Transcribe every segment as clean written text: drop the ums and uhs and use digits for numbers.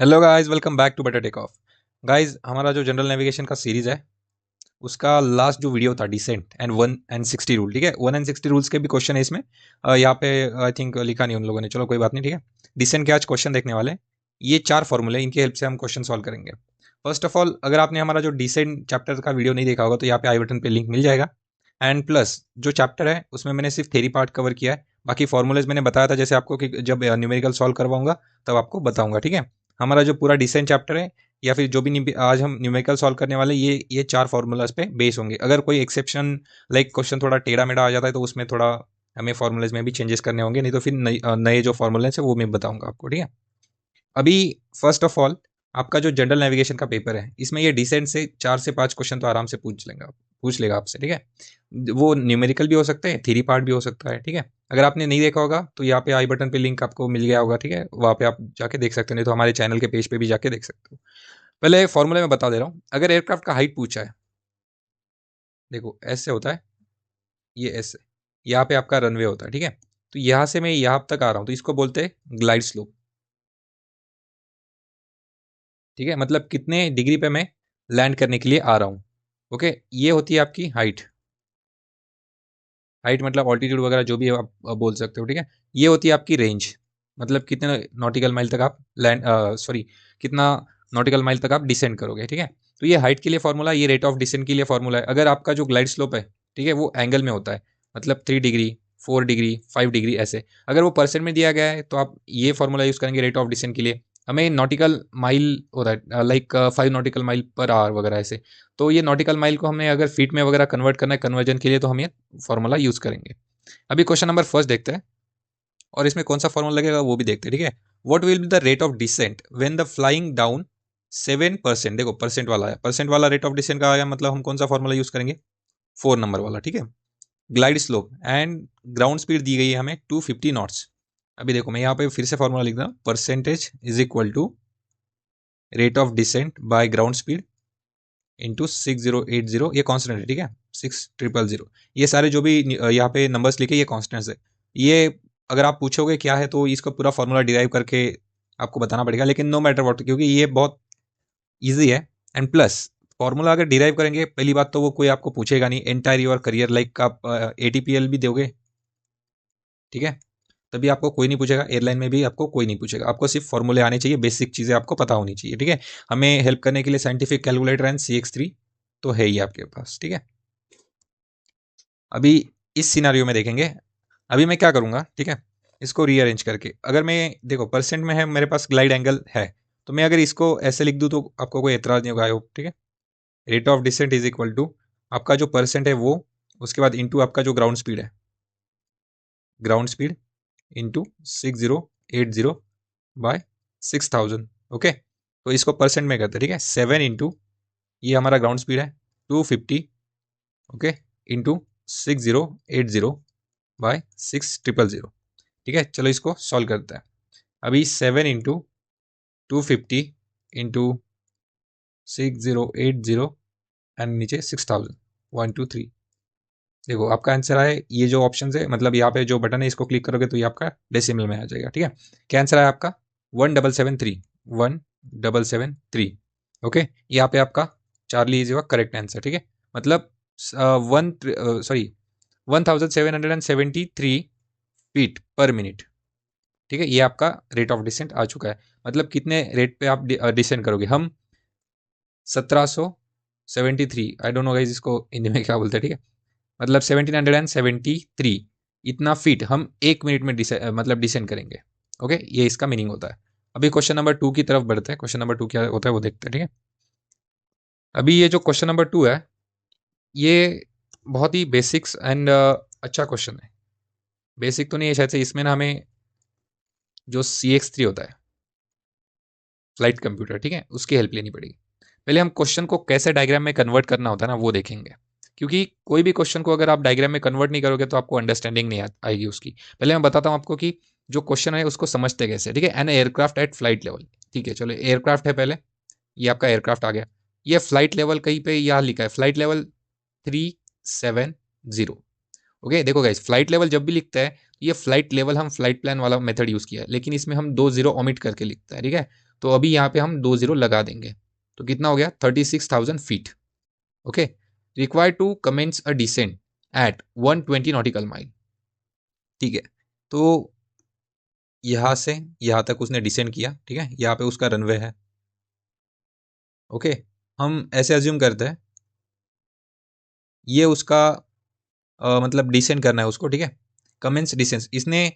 Hello guys, welcome back to Better Take Off. Guys, हमारा जो general navigation का series है उसका लास्ट जो वीडियो था डिसेंट एंड 1 and 60 रूल, ठीक है। 1 and 60 रूल्स के भी क्वेश्चन है इसमें। यहाँ पे आई थिंक लिखा नहीं उन लोगों ने, चलो कोई बात नहीं, ठीक है। डिसेंट के आज क्वेश्चन देखने वाले हैं। ये 4 फॉर्मूले, इनकी हेल्प से हम क्वेश्चन सॉल्व करेंगे। फर्स्ट ऑफ ऑल, अगर आपने हमारा जो डिसेंट चैप्टर का वीडियो नहीं देखा होगा तो यहाँ पे आई बटन पे लिंक मिल जाएगा। एंड प्लस जो चैप्टर है उसमें मैंने सिर्फ थेरी पार्ट कवर किया है, बाकी फॉर्मूलेज मैंने बताया था जैसे आपको कि जब न्यूमेरिकल सॉल्व करवाऊंगा तब आपको बताऊंगा, ठीक है। हमारा जो पूरा डिसेंट चैप्टर है या फिर जो भी आज हम न्यूमेरिकल सॉल्व करने वाले ये 4 फॉर्मूलाज पे बेस होंगे। अगर कोई एक्सेप्शन लाइक क्वेश्चन थोड़ा टेढ़ा मेढ़ा आ जाता है तो उसमें थोड़ा हमें फॉर्मूलाज में भी चेंजेस करने होंगे, नहीं तो फिर नए जो फॉर्मूलाज है वो मैं बताऊंगा आपको, ठीक है। अभी फर्स्ट ऑफ ऑल, आपका जो जनरल नेविगेशन का पेपर है इसमें ये डिसेंट से 4 से 5 क्वेश्चन तो आराम से पूछ लेगा आपसे, ठीक है। वो न्यूमेरिकल भी हो सकते हैं, थ्योरी पार्ट भी हो सकता है, ठीक है। अगर आपने नहीं देखा होगा तो यहाँ पे आई बटन पे लिंक आपको मिल गया होगा, ठीक है, वहाँ पे आप जाके देख सकते हो, नहीं तो हमारे चैनल के पेज पे भी जाके देख सकते हो। पहले फॉर्मूले में बता दे रहा हूँ। अगर एयरक्राफ्ट का हाइट पूछा है, देखो ऐसे होता है, ये ऐसे, यहाँ पे आपका रनवे होता है, ठीक है। तो यहाँ से मैं यहाँ तक आ रहा हूँ तो इसको बोलते हैं ग्लाइड स्लोप, ठीक है। मतलब कितने डिग्री पे मैं लैंड करने के लिए आ रहा हूँ। ओके, ये होती है आपकी हाइट। हाइट मतलब ऑल्टीट्यूड वगैरह जो भी है आप बोल सकते हो, ठीक है। ये होती है आपकी रेंज, मतलब कितने नॉटिकल माइल तक आप लैंड, सॉरी, कितना नॉटिकल माइल तक आप डिसेंड करोगे, ठीक है। तो ये हाइट के लिए फॉर्मूला, ये रेट ऑफ डिसेंट के लिए फॉर्मूला है। अगर आपका जो ग्लाइड स्लोप है, ठीक है, वो एंगल में होता है, मतलब 3 डिग्री, 4 डिग्री, 5 डिग्री ऐसे। अगर वो परसेंट में दिया गया है तो आप ये फॉर्मूला यूज़ करेंगे रेट ऑफ डिसेंट के लिए। हमें नॉटिकल माइल होता है, like 5 nautical mile per hour वगैरह ऐसे। तो ये नॉटिकल माइल को हमें अगर फीट में वगैरह कन्वर्ट करना है कन्वर्जन के लिए तो हम ये फॉर्मूला यूज़ करेंगे। अभी क्वेश्चन नंबर फर्स्ट देखते हैं और इसमें कौन सा फॉर्मूला लगेगा वो भी देखते हैं, ठीक है। What will be the rate of descent when the flying down 7%। देखो परसेंट वाला है, परसेंट वाला रेट ऑफ डिसेंट का आया, मतलब हम कौन सा फॉर्मूला यूज़ करेंगे, 4 नंबर वाला, ठीक है। Glide slope and ground speed दी गई है हमें 250 नॉट्स। अभी देखो मैं यहाँ पे फिर से फॉर्मूला लिख रहा हूँ, percentage is equal to rate of descent by ground speed into 6080, ये कॉन्स्टेंट है, ठीक है। 6000, ये सारे जो भी यहाँ पे नंबर्स लिखे ये कॉन्स्टेंट्स है। ये अगर आप पूछोगे क्या है तो इसका पूरा फॉर्मूला डिराइव करके आपको बताना पड़ेगा, लेकिन नो मैटर व्हाट, क्योंकि ये बहुत ईजी है। एंड प्लस फॉर्मूला अगर डिराइव करेंगे, पहली बात तो वो कोई आपको पूछेगा नहीं एंटायर योर करियर, लाइक आप एटीपीएल भी दोगे, ठीक है, तभी आपको कोई नहीं पूछेगा। एयरलाइन में भी आपको कोई नहीं पूछेगा, आपको सिर्फ फॉर्मूले आने चाहिए, बेसिक चीज़ें आपको पता होनी चाहिए, ठीक है। हमें हेल्प करने के लिए साइंटिफिक कैलकुलेटर एंड CX3 तो है ही आपके पास, ठीक है। अभी इस सिनारियो में देखेंगे, अभी मैं क्या करूँगा, ठीक है, इसको रीअरेंज करके। अगर मैं, देखो परसेंट में है मेरे पास, ग्लाइड एंगल है, तो मैं अगर इसको ऐसे लिख दूँ तो आपको कोई एतराज़ नहीं होगा, आई होप, ठीक है। Rate of descent is equal to आपका जो परसेंट है वो, उसके बाद इंटू आपका जो ग्राउंड स्पीड है, ground speed into 6080 by 6000। Okay, तो इसको परसेंट में करते हैं, ठीक है। 7 इंटू, ये हमारा ग्राउंड स्पीड है 250, ओके, इंटू 6080 बाय 6000, ठीक है। चलो इसको सॉल्व करते हैं। अभी 7 इंटू 250 इंटू 6080 एंड नीचे 6000, 1 2 3। देखो आपका आंसर आए, ये जो ऑप्शन है, मतलब यहाँ पे जो बटन है इसको क्लिक करोगे तो ये आपका डेसिमल में आ जाएगा, ठीक है। क्या आंसर आया आपका, 1773, 1773। ओके, यहाँ पे आपका Charlie is your correct answer, ठीक है। मतलब 1773 फीट पर मिनट, ठीक है। ये आपका रेट ऑफ डिसेंट आ चुका है। मतलब कितने रेट पे आप डिसेंट करोगे, हम 1773, आई डोंट नो गाइस इसको हिंदी में क्या बोलते हैं, ठीक है। मतलब 1773 इतना फीट हम 1 मिनट में मतलब डिसेंड करेंगे। ओके, ये इसका मीनिंग होता है। अभी क्वेश्चन नंबर 2 की तरफ बढ़ते हैं। क्वेश्चन नंबर 2 क्या होता है वो देखते हैं, ठीक है। अभी ये जो क्वेश्चन नंबर 2 है, ये बहुत ही बेसिक्स एंड अच्छा क्वेश्चन है। बेसिक तो नहीं है शायद से, इसमें ना हमें जो CX3 होता है, फ्लाइट कंप्यूटर, ठीक है, उसकी हेल्प लेनी पड़ेगी। पहले हम क्वेश्चन को कैसे डायग्राम में कन्वर्ट करना होता है ना वो देखेंगे, क्योंकि कोई भी क्वेश्चन को अगर आप डायग्राम में कन्वर्ट नहीं करोगे तो आपको अंडरस्टैंडिंग नहीं आएगी उसकी। पहले मैं बताता हूँ आपको कि जो क्वेश्चन है उसको समझते कैसे, ठीक है। An aircraft at flight level, ठीक है, चलो एयरक्राफ्ट है पहले, ये आपका एयरक्राफ्ट आ गया। ये फ्लाइट लेवल कहीं पे यहाँ लिखा है, फ्लाइट लेवल 370। ओके, देखो गाइस, फ्लाइट लेवल जब भी लिखता है ये फ्लाइट लेवल हम फ्लाइट प्लान वाला मेथड यूज किया है, लेकिन इसमें हम 2 0 ओमिट करके लिखता है, ठीक है। तो अभी यहाँ पे हम 2 0 लगा देंगे, तो कितना हो गया 36,000 feet. Okay, required to commence a descent at 120 nautical mile. ठीक है, तो यहाँ से यहाँ तक उसने डिसेंड किया, ठीक है, यहाँ पे उसका रनवे है। ओके, हम ऐसे अज्यूम करते हैं ये उसका मतलब डिसेंड करना है उसको, ठीक है, कमेंस डिसेंस। इसने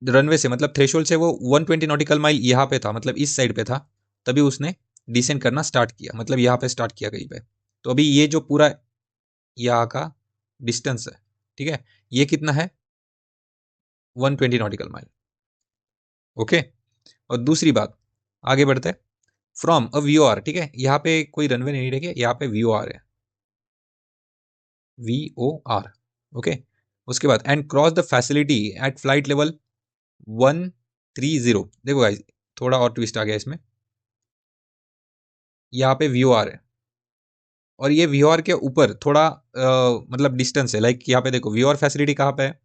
रनवे से मतलब थ्रेशोल्ड से वो 120 नॉटिकल माइल यहाँ पे था, मतलब इस साइड पे था, तभी उसने डिसेंड करना स्टार्ट किया, मतलब यहाँ पे स्टार्ट किया कहीं पे। तो अभी ये जो पूरा यहाँ का डिस्टेंस है, ठीक है, ये कितना है 120 नॉटिकल माइल। ओके, और दूसरी बात, आगे बढ़ते हैं, फ्रॉम अ वी आर, ठीक है, यहाँ पे कोई रनवे नहीं रखे, यहाँ पे वी आर है, VOR। ओके, उसके बाद and cross the facility at flight level 130। देखो गाइस, थोड़ा और ट्विस्ट आ गया इसमें, यहाँ पे VOR है और ये VOR के ऊपर थोड़ा मतलब डिस्टेंस है, लाइक यहाँ पे देखो VOR फैसिलिटी कहाँ पे है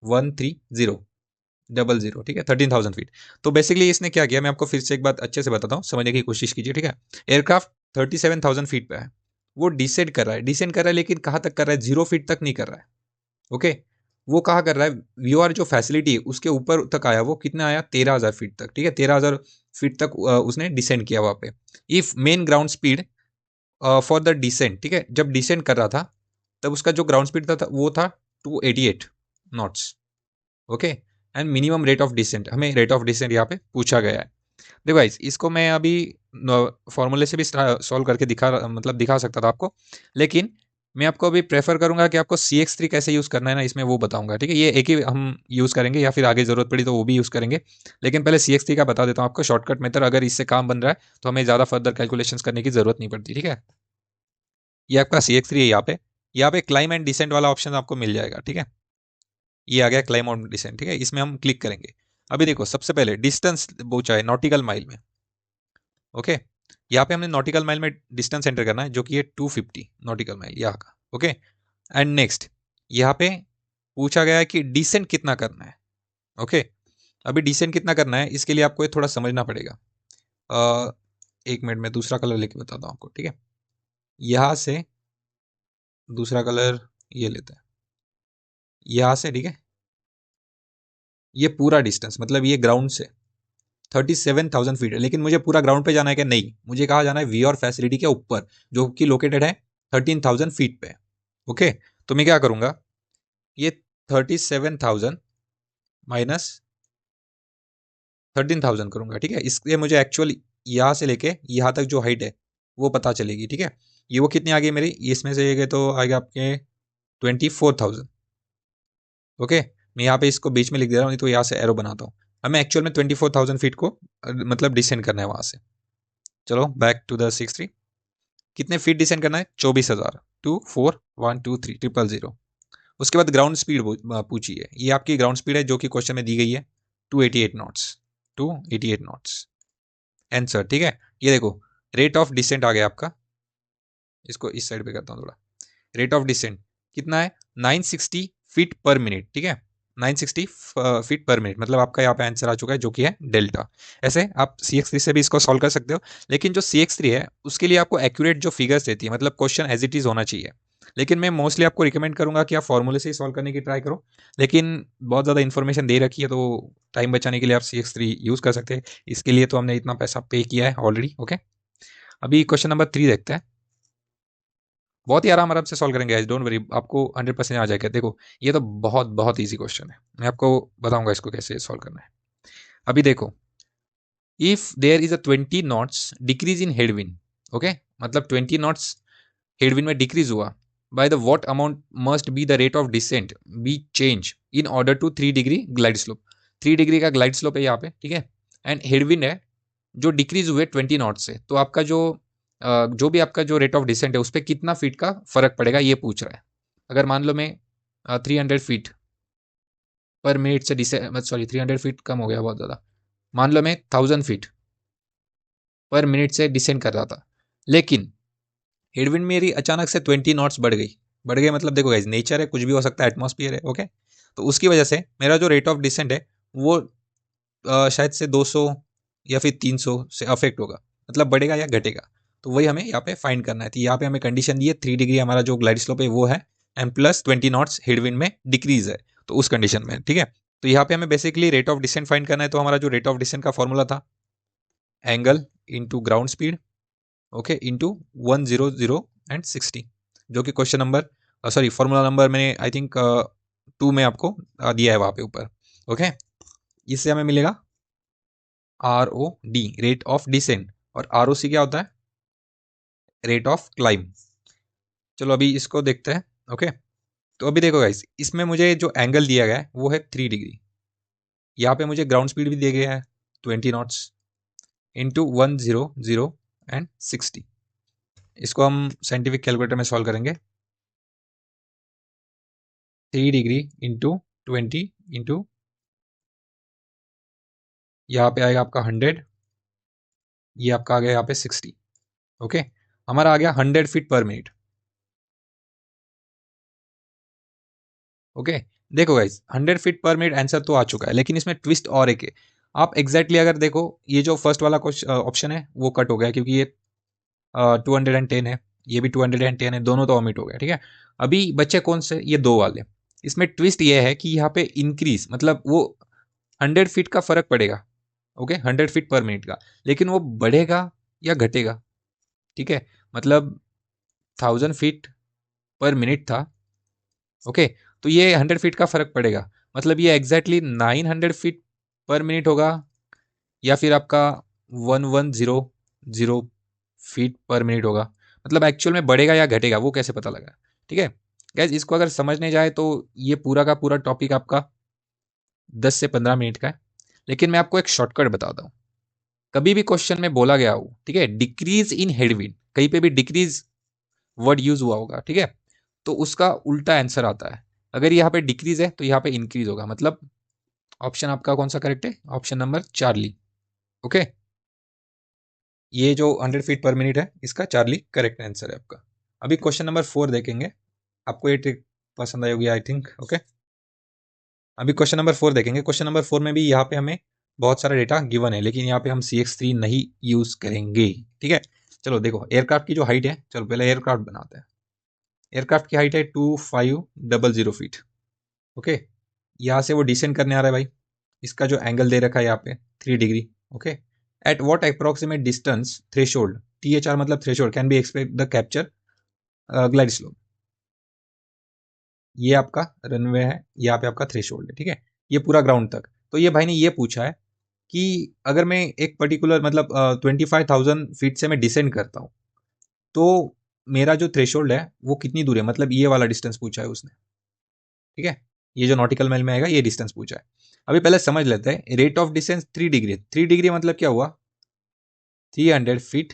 13000, ठीक है, 13,000 फीट। तो बेसिकली इसने क्या किया, मैं आपको फिर से एक बात अच्छे से बताता हूँ, समझने की कोशिश कीजिए, ठीक है। एयरक्राफ्ट 37,000 फीट पे है, वो डिसेंड कर रहा है, लेकिन कहाँ तक कर रहा है, 0 फीट तक नहीं कर रहा है। ओके, वो कहाँ कर रहा है, VOR जो फैसिलिटी है उसके ऊपर तक आया, वो कितना आया 13,000 फीट तक, ठीक है, 13,000 फीट तक उसने डिसेंड किया वहाँ पे। If main ground speed for the descent, ठीक है, जब डिसेंड कर रहा था तब उसका जो ग्राउंड स्पीड था वो था 288 knots. Okay, and minimum rate of descent, हमें रेट ऑफ डिसेंट यहाँ पे पूछा गया है। देखो गाइस, इसको मैं अभी फॉर्मूले से भी सॉल्व करके दिखा सकता था आपको, लेकिन मैं आपको अभी प्रेफर करूंगा कि आपको CX3 कैसे यूज़ करना है ना, इसमें वो बताऊंगा, ठीक है। ये एक ही हम यूज़ करेंगे या फिर आगे ज़रूरत पड़ी तो वो भी यूज़ करेंगे, लेकिन पहले CX3 का बता देता हूँ आपको शॉर्टकट मेथड। अगर इससे काम बन रहा है तो हमें ज़्यादा फर्दर कैलकुलेशंस करने की ज़रूरत नहीं पड़ती, ठीक है। ये आपका CX3 है, यहाँ पे क्लाइम एंड डिसेंट वाला ऑप्शन आपको मिल जाएगा, ठीक है। ये आ गया क्लाइम और डिसेंट, ठीक है, इसमें हम क्लिक करेंगे। अभी देखो, सबसे पहले डिस्टेंस पूछा है नॉटिकल माइल में। ओके, यहाँ पे हमने नॉटिकल माइल में डिस्टेंस एंटर करना है, जो कि है 250 नॉटिकल माइल यहाँ का। ओके, एंड नेक्स्ट यहाँ पे पूछा गया है कि डिसेंट कितना करना है। ओके, अभी डिसेंट कितना करना है इसके लिए आपको ये थोड़ा समझना पड़ेगा। 1 मिनट में दूसरा कलर लेके बताता हूँ आपको, ठीक है। यहाँ से दूसरा कलर ये लेते हैं, यहाँ से, ठीक है, ये पूरा डिस्टेंस मतलब ये ग्राउंड से 37,000 फीट है, लेकिन मुझे पूरा ग्राउंड पे जाना है क्या, नहीं, मुझे कहाँ जाना है, VOR फैसिलिटी के ऊपर, जो कि लोकेटेड है 13,000 फीट पे। ओके, तो मैं क्या करूंगा, ये 37,000 माइनस 13,000 करूंगा, ठीक है। इसलिए मुझे एक्चुअल यहाँ से लेके यहाँ तक जो हाइट है वो पता चलेगी, ठीक है। ये वो कितनी आ गई मेरी, इसमें से ये गए तो आ गया आपके 24,000। ओके, मैं यहाँ पे इसको बीच में लिख दे रहा हूँ, नहीं तो यहाँ से एरो बनाता हूँ। हमें एक्चुअल में 24,000 फीट को मतलब डिसेंड करना है वहाँ से। चलो बैक टू द 6-3, कितने फीट डिसेंड करना है, 24,000, 24123 000। उसके बाद ग्राउंड स्पीड पूछी है, ये आपकी ग्राउंड स्पीड है जो कि क्वेश्चन में दी गई है 288 नॉट्स, 288 नॉट्स आंसर, ठीक है। ये देखो रेट ऑफ डिसेंट आ गया आपका, इसको इस साइड पे करता हूँ थोड़ा। रेट ऑफ डिसेंट कितना है 960 फीट पर मिनट, ठीक है, 960 फीट पर मिनट, मतलब आपका यहाँ पे आंसर आ चुका है जो कि है डेल्टा। ऐसे आप CX3 से भी इसको सॉल्व कर सकते हो, लेकिन जो CX3 है उसके लिए आपको एक्यूरेट जो फिगर्स देती है, मतलब क्वेश्चन एज इट इज होना चाहिए, लेकिन मैं मोस्टली आपको रिकमेंड करूंगा कि आप फॉर्मूले से ही सॉल्व करने की ट्राई करो, लेकिन बहुत ज़्यादा इन्फॉर्मेशन दे रखी है तो टाइम बचाने के लिए आप CX3 यूज़ कर सकते हैं। इसके लिए तो हमने इतना पैसा पे किया है ऑलरेडी। ओके, अभी क्वेश्चन नंबर 3 देखते हैं, बहुत ही आराम आराम से सॉल्व करेंगे, डोंट वरी, आपको 100% आ जाएगा। देखो ये तो बहुत बहुत ईजी क्वेश्चन है, मैं आपको बताऊंगा इसको कैसे सॉल्व करना है। अभी देखो, if there is a 20 knots decrease in headwind, okay, मतलब 20 नॉट्स हेडविंड में डिक्रीज हुआ, by the what amount must be the rate of descent be change in order to 3 degree glide slope. 3 degree का glide slope है यहाँ पे, ठीक है, and headwind है जो डिक्रीज हुए 20 नॉट से, तो आपका जो भी आपका जो रेट ऑफ डिसेंट है उस पर कितना फीट का फर्क पड़ेगा ये पूछ रहा है। अगर मान लो मैं 300 फीट पर मिनट से डिसेंट, सॉरी 300 फीट कम हो गया बहुत ज़्यादा, मान लो मैं 1000 फीट पर मिनट से डिसेंड कर रहा था, लेकिन हेडविंड मेरी अचानक से 20 नॉट्स बढ़ गई मतलब देखो गाइस, नेचर है, कुछ भी हो सकता है, एटमॉस्फेयर है। ओके, तो उसकी वजह से मेरा जो रेट ऑफ डिसेंट है वो शायद से 200 या फिर 300 से अफेक्ट होगा, मतलब बढ़ेगा या घटेगा। तो वही हमें यहाँ पे फाइंड करना है। तो यहाँ पे हमें कंडीशन दी है 3 डिग्री हमारा जो ग्लाइड स्लोप है वो है, एंड प्लस 20 नॉट्स हेडविंड में डिक्रीज है, तो उस कंडीशन में, ठीक है। तो यहाँ पे हमें basically rate of descent find करना है। तो हमारा जो रेट ऑफ डिसेंट का फॉर्मूला था, angle into ground speed, okay, into 100 and 60, जो कि question number sorry formula number मैंने आई थिंक 2 में आपको दिया है वहाँ पे ऊपर, ओके। इससे हमें मिलेगा ROD, रेट ऑफ डिसेंट, और ROC क्या होता है, रेट ऑफ क्लाइम। चलो अभी इसको देखते हैं, ओके। तो अभी देखो गाइस, इसमें मुझे जो एंगल दिया गया है वो है 3 डिग्री। यहाँ पे मुझे ग्राउंड स्पीड भी दिया गया है 20 नॉट्स इंटू 100 एंड 60। इसको हम साइंटिफिक कैलकुलेटर में सॉल्व करेंगे। 3 डिग्री इंटू 20 इंटू यहाँ पे आएगा आपका 100, ये आपका आ गया यहाँ पे 60, ओके। हमारा आ गया 100 फीट पर मिनट, ओके। देखो गाइस, 100 फीट पर मिनट आंसर तो आ चुका है, लेकिन इसमें ट्विस्ट और एक है। आप एग्जैक्टली अगर देखो, ये जो फर्स्ट वाला ऑप्शन है वो कट हो गया, क्योंकि ये 210 है, ये भी 210 है, दोनों तो ओमिट हो गया, ठीक है। अभी बच्चे कौन से, ये दो वाले। इसमें ट्विस्ट ये है कि यहाँ पे इंक्रीज, मतलब वो 100 फीट का फर्क पड़ेगा, ओके, 100 फीट पर मिनट का, लेकिन वो बढ़ेगा या घटेगा, ठीक है। मतलब 1000 फीट पर मिनट था, ओके। तो ये 100 फीट का फर्क पड़ेगा, मतलब ये एग्जैक्टली 900 फीट पर मिनट होगा, या फिर आपका 1100 फीट पर मिनट होगा। मतलब एक्चुअल में बढ़ेगा या घटेगा वो कैसे पता लगा, ठीक है। गैस, इसको अगर समझने जाए तो ये पूरा का पूरा टॉपिक आपका 10 से 15 मिनट का है। लेकिन मैं आपको एक शॉर्टकट बताता हूँ। कभी भी क्वेश्चन में बोला गया हो, ठीक है, डिक्रीज इन हेडविंड, कहीं पे भी डिक्रीज वर्ड यूज हुआ होगा, ठीक है, तो उसका उल्टा आंसर आता है। अगर यहाँ पे डिक्रीज है तो यहाँ पे इंक्रीज होगा, मतलब ऑप्शन आपका कौन सा करेक्ट है, ऑप्शन नंबर चार्ली, ओके। ये जो 100 फीट पर मिनट है, इसका चार्ली करेक्ट आंसर है आपका। अभी क्वेश्चन नंबर 4 देखेंगे, आपको ये ट्रिक पसंद आई होगी आई थिंक, ओके। अभी क्वेश्चन नंबर 4 देखेंगे। क्वेश्चन नंबर 4 में भी यहाँ पे हमें बहुत सारा डेटा गिवन है, लेकिन यहाँ पे हम CX3 नहीं यूज करेंगे, ठीक है। चलो देखो, एयरक्राफ्ट की जो हाइट है, चलो पहले एयरक्राफ्ट बनाते हैं। एयरक्राफ्ट की हाइट है 2500 फीट, ओके। यहाँ से वो डिसेंड करने आ रहा है भाई, इसका जो एंगल दे रखा है यहाँ पे 3 degree, okay. At what approximate distance threshold, THR मतलब threshold, can be expect the capture glide slope. ये आपका रनवे है, यहाँ पे आपका थ्रेशोल्ड है, ठीक है, ये पूरा ग्राउंड तक। तो ये भाई ने ये पूछा है कि अगर मैं एक पर्टिकुलर मतलब 25,000 फीट से मैं डिसेंड करता हूँ, तो मेरा जो थ्रेशोल्ड है वो कितनी दूर है, मतलब ये वाला डिस्टेंस पूछा है उसने, ठीक है। ये जो नॉटिकल माइल में आएगा ये डिस्टेंस पूछा है। अभी पहले समझ लेते हैं, rate of distance 3 degree, 3 degree मतलब क्या हुआ, 300 फीट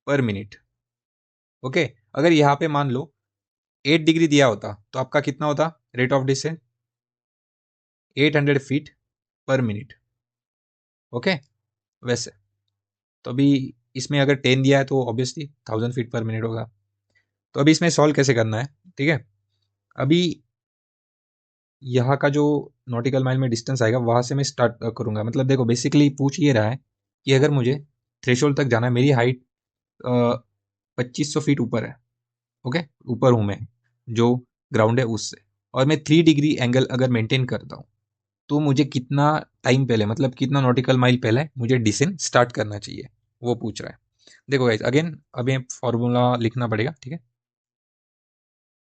पर मिनट, ओके। अगर यहाँ पे मान लो 8 डिग्री दिया होता तो आपका कितना होता रेट ऑफ डिस्टेंस, 800 फीट पर मिनट, ओके। वैसे तो अभी इसमें अगर 10 दिया है तो ऑब्वियसली 1000 फीट पर मिनट होगा। तो अभी इसमें सॉल्व कैसे करना है, ठीक है। अभी यहाँ का जो नॉटिकल माइल में डिस्टेंस आएगा वहां से मैं स्टार्ट करूंगा। मतलब देखो, बेसिकली पूछ ये रहा है कि अगर मुझे थ्रेशोल्ड तक जाना है, मेरी हाइट 2500 फीट ऊपर है, ओके, ऊपर हूं मैं जो ग्राउंड है उससे, और मैं 3 डिग्री एंगल अगर मेंटेन करता हूँ, तो मुझे कितना टाइम पहले, मतलब कितना नॉटिकल माइल पहले मुझे डिसेंट स्टार्ट करना चाहिए, वो पूछ रहा है। देखो गाइस, अगेन अभी फॉर्मूला लिखना पड़ेगा, ठीक है।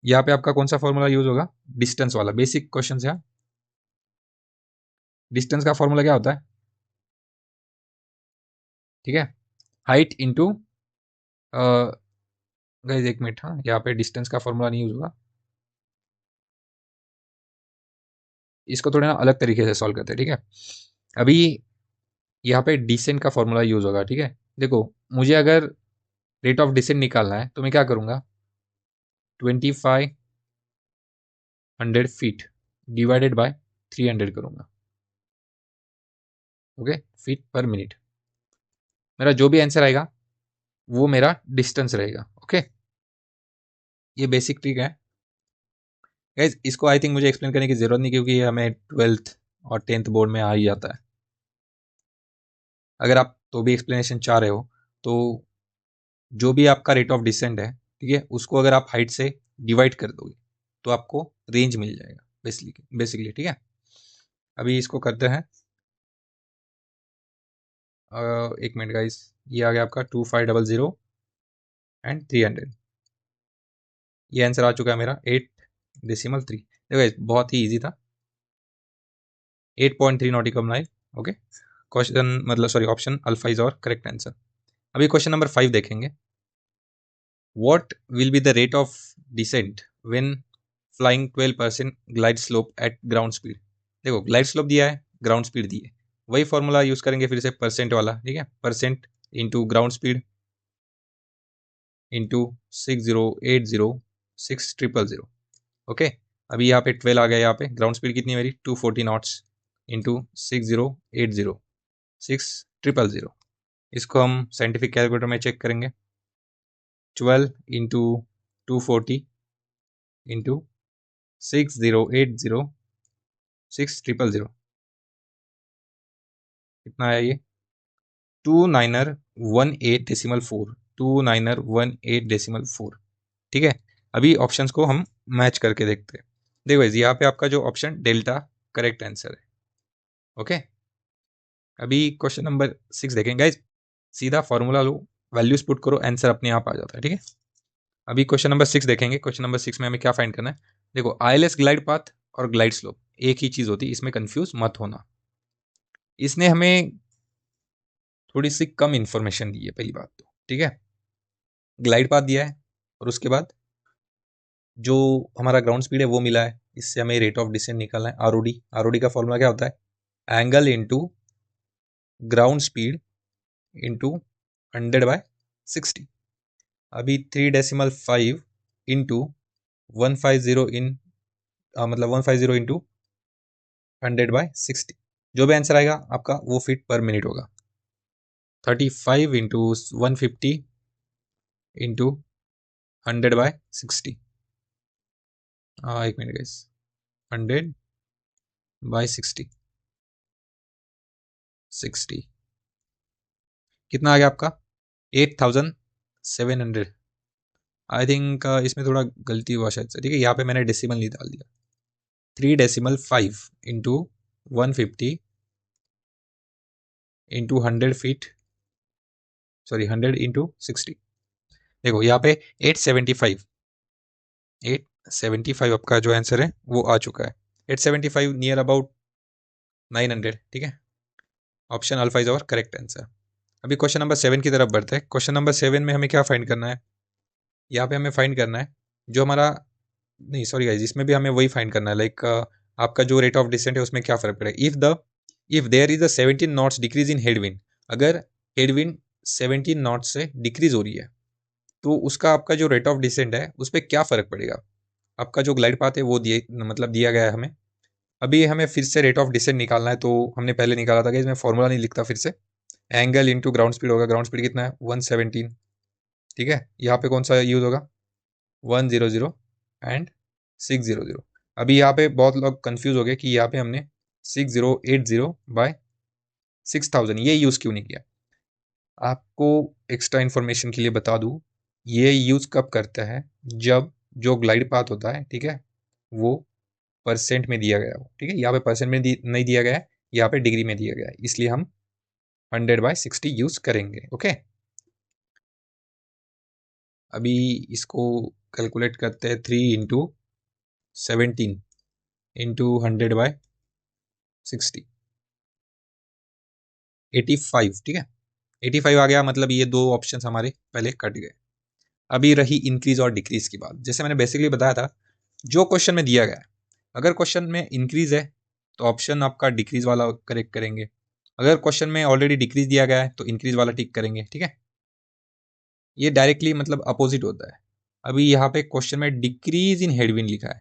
यहाँ पे आपका कौन सा फॉर्मूला यूज होगा, डिस्टेंस वाला, बेसिक क्वेश्चन है। डिस्टेंस का फॉर्मूला क्या होता है, ठीक है, हाइट इंटू गाइस एक मिनट, हाँ, यहाँ पे डिस्टेंस का फॉर्मूला नहीं यूज होगा, इसको थोड़ा ना अलग तरीके से सॉल्व करते हैं, ठीक है। अभी यहाँ पे डिसेंट का फॉर्मूला यूज होगा, ठीक है। देखो, मुझे अगर रेट ऑफ डिसेंट निकालना है तो मैं क्या करूंगा, 2500 फीट डिवाइडेड बाय 300 करूंगा, ओके, फीट पर मिनट। मेरा जो भी आंसर आएगा वो मेरा डिस्टेंस रहेगा, ओके। ये बेसिक ट्रिक है गाइस, इसको आई थिंक मुझे एक्सप्लेन करने की जरूरत नहीं, क्योंकि ये हमें 12th और 10th बोर्ड में आ ही जाता है। अगर आप तो भी एक्सप्लेनेशन चाह रहे हो, तो जो भी आपका रेट ऑफ डिसेंट है, ठीक है, उसको अगर आप हाइट से डिवाइड कर दोगे तो आपको रेंज मिल जाएगा बेसिकली, ठीक है। अभी इसको करते हैं, एक मिनट गाइस, ये आ गया आपका 2500 एंड 300। ये आंसर आ चुका है मेरा 8.3। देखो guys, बहुत ही इजी था, 8.3 नॉटिकल माइल। ओके, क्वेश्चन मतलब sorry option alpha is our correct answer. अभी क्वेश्चन नंबर 5 देखेंगे। What will be the rate of descent when flying 12% glide slope at ground speed. देखो ग्लाइड स्लोप दिया है, ground speed दी है, वही formula use करेंगे फिर से, परसेंट वाला, ठीक है। Percent into ground speed into 6080 6000। Okay, अभी यहाँ पे 12 आ गया, यहाँ पे ग्राउंड स्पीड कितनी है मेरी 240 नॉट्स इंटू 6080 6000। इसको हम साइंटिफिक कैलकुलेटर में चेक करेंगे। 12 इंटू 240 इंटू 6080 6000 कितना आया ये 2918.4 2918.4, ठीक है। अभी ऑप्शंस को हम मैच करके देखते हैं। देखो यहाँ पे आपका जो ऑप्शन डेल्टा करेक्ट आंसर है। ओके, अभी क्वेश्चन नंबर 6 देखेंगे गाइस, सीधा फॉर्मूला लो, वैल्यूज पुट करो, आंसर अपने आप आ जाता है, ठीक है। अभी क्वेश्चन नंबर 6 देखेंगे। क्वेश्चन नंबर 6 में हमें क्या फाइंड करना है। देखो आईएलएस ग्लाइड पाथ और ग्लाइड स्लोप एक ही चीज होती है, इसमें कंफ्यूज मत होना। इसने हमें थोड़ी सी कम इंफॉर्मेशन दी है, पहली बात तो, ठीक है। ग्लाइड पाथ दिया है और उसके बाद जो हमारा ग्राउंड स्पीड है वो मिला है, इससे हमें रेट ऑफ डिसेंट निकालना है, आरओडी। आरओडी का फॉर्मूला क्या होता है, angle into ground speed into 100/60। अभी 3.5 इंटू 150 इन मतलब 150 इंटू 100/60, जो भी आंसर आएगा आपका वो फीट पर मिनट होगा। 35 इंटू 150 इंटू 100/60, एक मिनट गाइस, 100/60 60 कितना आ गया आपका 8700। आई थिंक इसमें थोड़ा गलती हुआ शायद से, ठीक है। यहाँ पे मैंने डेसिमल नहीं डाल दिया। 3.5 into 150 into 100 feet, sorry 100 into 60। देखो यहाँ पे 875 आपका जो आंसर है वो आ चुका है। 875 नियर अबाउट 900, ठीक है। Option alpha is our correct answer. अभी क्वेश्चन नंबर 7 की तरफ बढ़ते हैं। क्वेश्चन नंबर 7 में हमें क्या फाइंड करना है, यहाँ पे हमें फाइंड करना है जो हमारा, नहीं सॉरी गाइस, इसमें भी हमें वही फाइंड करना है, लाइक आपका जो रेट ऑफ डिसेंट है उसमें क्या फर्क पड़ेगा। If there is a 17 knots decrease in headwind, अगर हेडविंड 17 नॉट्स से डिक्रीज हो रही है तो उसका आपका जो रेट ऑफ डिसेंट है उस पर क्या फर्क पड़ेगा। आपका जो ग्लाइड पाथ है वो दिया गया है हमें। अभी हमें फिर से रेट ऑफ डिसेंट निकालना है, तो हमने पहले निकाला था कि इसमें फॉर्मूला नहीं लिखता फिर से। एंगल इंटू ग्राउंड स्पीड होगा, ग्राउंड स्पीड कितना है 117, ठीक है। यहाँ पे कौन सा यूज होगा 100 एंड 600। अभी यहाँ पे बहुत लोग कंफ्यूज हो गए कि यहाँ पे हमने 6080/6000 ये यूज क्यों नहीं किया। आपको एक्स्ट्रा इन्फॉर्मेशन के लिए बता दूं, ये यूज कब करता है जब जो ग्लाइड पाथ होता है, ठीक है, वो परसेंट में दिया गया हो, ठीक है। यहाँ पे परसेंट में नहीं दिया गया है, यहाँ पे डिग्री में दिया गया है, इसलिए हम 100/60 यूज करेंगे। ओके, अभी इसको कैलकुलेट करते हैं। 3 इंटू 17 इंटू 100/60 85, ठीक है। 85 आ गया, मतलब ये दो ऑप्शन हमारे पहले कट गए। अभी रही इंक्रीज और डिक्रीज की बात। जैसे मैंने बेसिकली बताया था, जो क्वेश्चन में दिया गया है, अगर क्वेश्चन में इंक्रीज है तो ऑप्शन आपका डिक्रीज वाला करेक्ट करेंगे, अगर क्वेश्चन में ऑलरेडी डिक्रीज दिया गया है तो इंक्रीज वाला टिक करेंगे, ठीक है। ये डायरेक्टली मतलब अपोजिट होता है। अभी यहाँ पे क्वेश्चन में डिक्रीज इन हेडविंड लिखा है,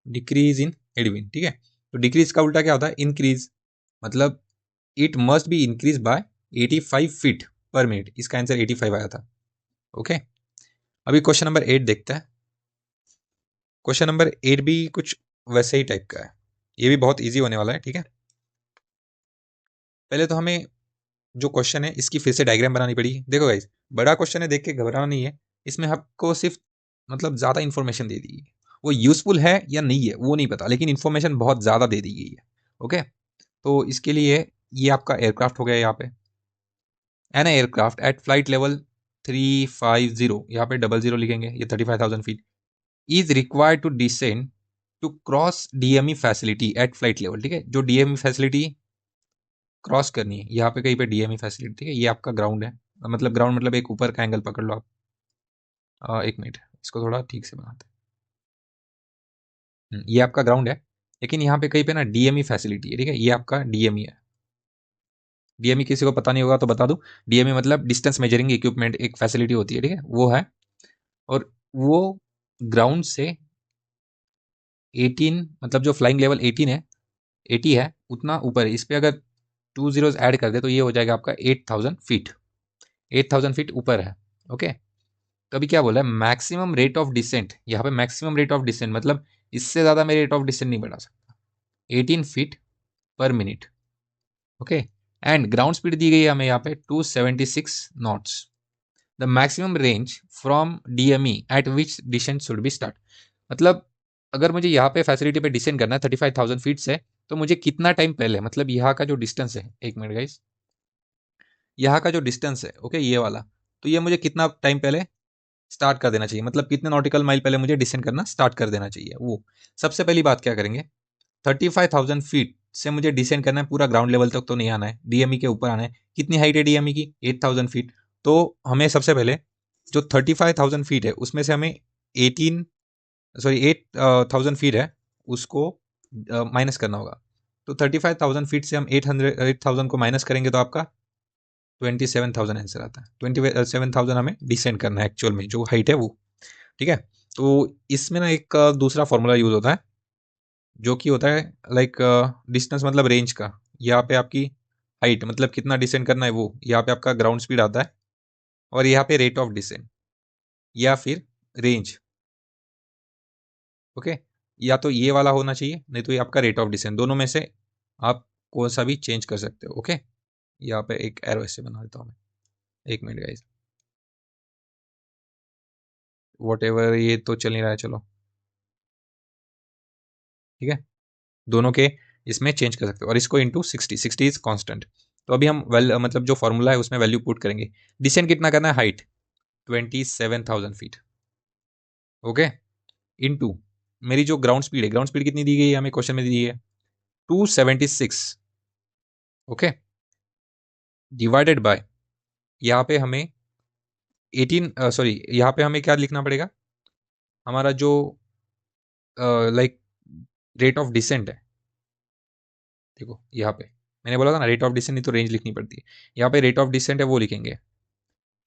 डिक्रीज इन हेडविंड, ठीक है। तो डिक्रीज का उल्टा क्या होता है इंक्रीज, मतलब it must be increase by 85 feet पर मिनट। इसका आंसर 85 आया था। ओके, अभी क्वेश्चन नंबर 8 देखते हैं। क्वेश्चन नंबर 8 भी कुछ वैसे ही टाइप का है, ये भी बहुत इजी होने वाला है, ठीक है। पहले तो हमें जो क्वेश्चन है इसकी फिर से डायग्राम बनानी पड़ेगी। देखो गाइस, बड़ा क्वेश्चन है, देख के घबराना नहीं है। इसमें आपको सिर्फ मतलब ज़्यादा इन्फॉर्मेशन दे दी गई है, वो यूजफुल है या नहीं है वो नहीं पता, लेकिन इन्फॉर्मेशन बहुत ज़्यादा दे दी गई है। ओके, तो इसके लिए ये आपका एयरक्राफ्ट हो गया यहाँ पे। An aircraft at flight level 350, यहाँ पे 00 लिखेंगे, ये 35,000 feet, is required to descend to cross DME facility at flight level. ठीक है, जो डीएमई फैसिलिटी क्रॉस करनी है, यहाँ पे कहीं पे डीएमई फैसिलिटी, ठीक है, ये आपका ग्राउंड है, मतलब ग्राउंड मतलब एक ऊपर का एंगल पकड़ लो आप। एक मिनट, इसको थोड़ा ठीक से बनाते हैं। ये आपका ग्राउंड है, लेकिन यहाँ पे कहीं पे ना डीएमई फैसिलिटी है। ठीक है, ये आपका डीएमई है। डीएमई किसी को पता नहीं होगा तो बता दूं, डीएमई मतलब डिस्टेंस मेजरिंग इक्विपमेंट, एक फैसिलिटी होती है, ठीक है, वो है। और वो ग्राउंड से 18, मतलब जो फ्लाइंग लेवल 18 है, 80 है, उतना ऊपर है। इस पे अगर 2 जीरोज ऐड कर दे तो ये हो जाएगा आपका 8,000 फीट, 8,000 फीट ऊपर है। ओके, तो अभी क्या बोला है, मैक्सिमम रेट ऑफ डिसेंट, यहाँ पे मैक्सिमम रेट ऑफ डिसेंट मतलब इससे ज़्यादा मैं रेट ऑफ डिसेंट नहीं बढ़ा सकता, 18 फीट पर minute. Okay, and ground speed दी गई है हमें यहाँ पे 276 knots. The maximum range from DME at which descent should be start. मतलब अगर मुझे यहाँ पे फैसिलिटी पे डिसेंड करना है 35,000 फीट से, तो मुझे कितना टाइम पहले, मतलब यहाँ का जो डिस्टेंस है, एक मिनट गाइस, यहाँ का जो डिस्टेंस है, ओके, ये वाला, तो ये मुझे कितना टाइम पहले स्टार्ट कर देना चाहिए, मतलब कितने नॉटिकल माइल पहले मुझे डिसेंड करना स्टार्ट कर देना चाहिए। वो सबसे पहली बात क्या करेंगे, 35,000 फीट से मुझे डिसेंड करना है, पूरा ग्राउंड लेवल तक तो नहीं आना है, डीएमई के ऊपर आना है। कितनी हाइट है डीएमई की, 8,000 फीट। तो हमें सबसे पहले जो 35,000 फीट है उसमें से हमें 8,000 फीट है, उसको माइनस करना होगा। तो 35,000 फीट से हम 8,000 को माइनस करेंगे तो आपका 27,000 आंसर आता है। 27,000 हमें डिसेंड करना है एक्चुअल में, जो हाइट है वो। ठीक है, तो इसमें ना एक दूसरा फॉर्मूला यूज होता है, जो कि होता है लाइक डिस्टेंस मतलब रेंज का। यहाँ पे आपकी हाइट मतलब कितना डिसेंड करना है वो, यहाँ पे आपका ग्राउंड स्पीड आता है, और यहाँ पे रेट ऑफ डिसेंड या फिर रेंज। ओके, या तो ये वाला होना चाहिए, नहीं तो ये आपका रेट ऑफ डिसेंड, दोनों में से आप कौन सा भी चेंज कर सकते हो। ओके, यहाँ पे एक एरो ऐसे बना देता हूँ मैं, एक मिनट गाइस, वॉट एवर, ये तो चल नहीं रहा है, चलो ठीक है, दोनों के इसमें चेंज कर सकते हो, और इसको इंटू 60, 60 इज कॉन्स्टेंट। तो अभी हम मतलब जो फॉर्मूला है उसमें वैल्यू पुट करेंगे। डिसेंड कितना करना है, हाइट 27,000 फीट, ओके, इनटू मेरी जो ग्राउंड स्पीड है, ग्राउंड स्पीड कितनी दी गई है हमें, क्वेश्चन में दी गई है 276, ओके, डिवाइडेड बाय, यहाँ पे हमें 18, सॉरी, यहाँ पे हमें क्या लिखना पड़ेगा, हमारा जो लाइक रेट ऑफ डिसेंट है। देखो यहाँ पे मैंने बोला था ना रेट ऑफ डिसेंट, नहीं तो रेंज लिखनी पड़ती है। यहाँ पे रेट ऑफ डिसेंट है वो लिखेंगे,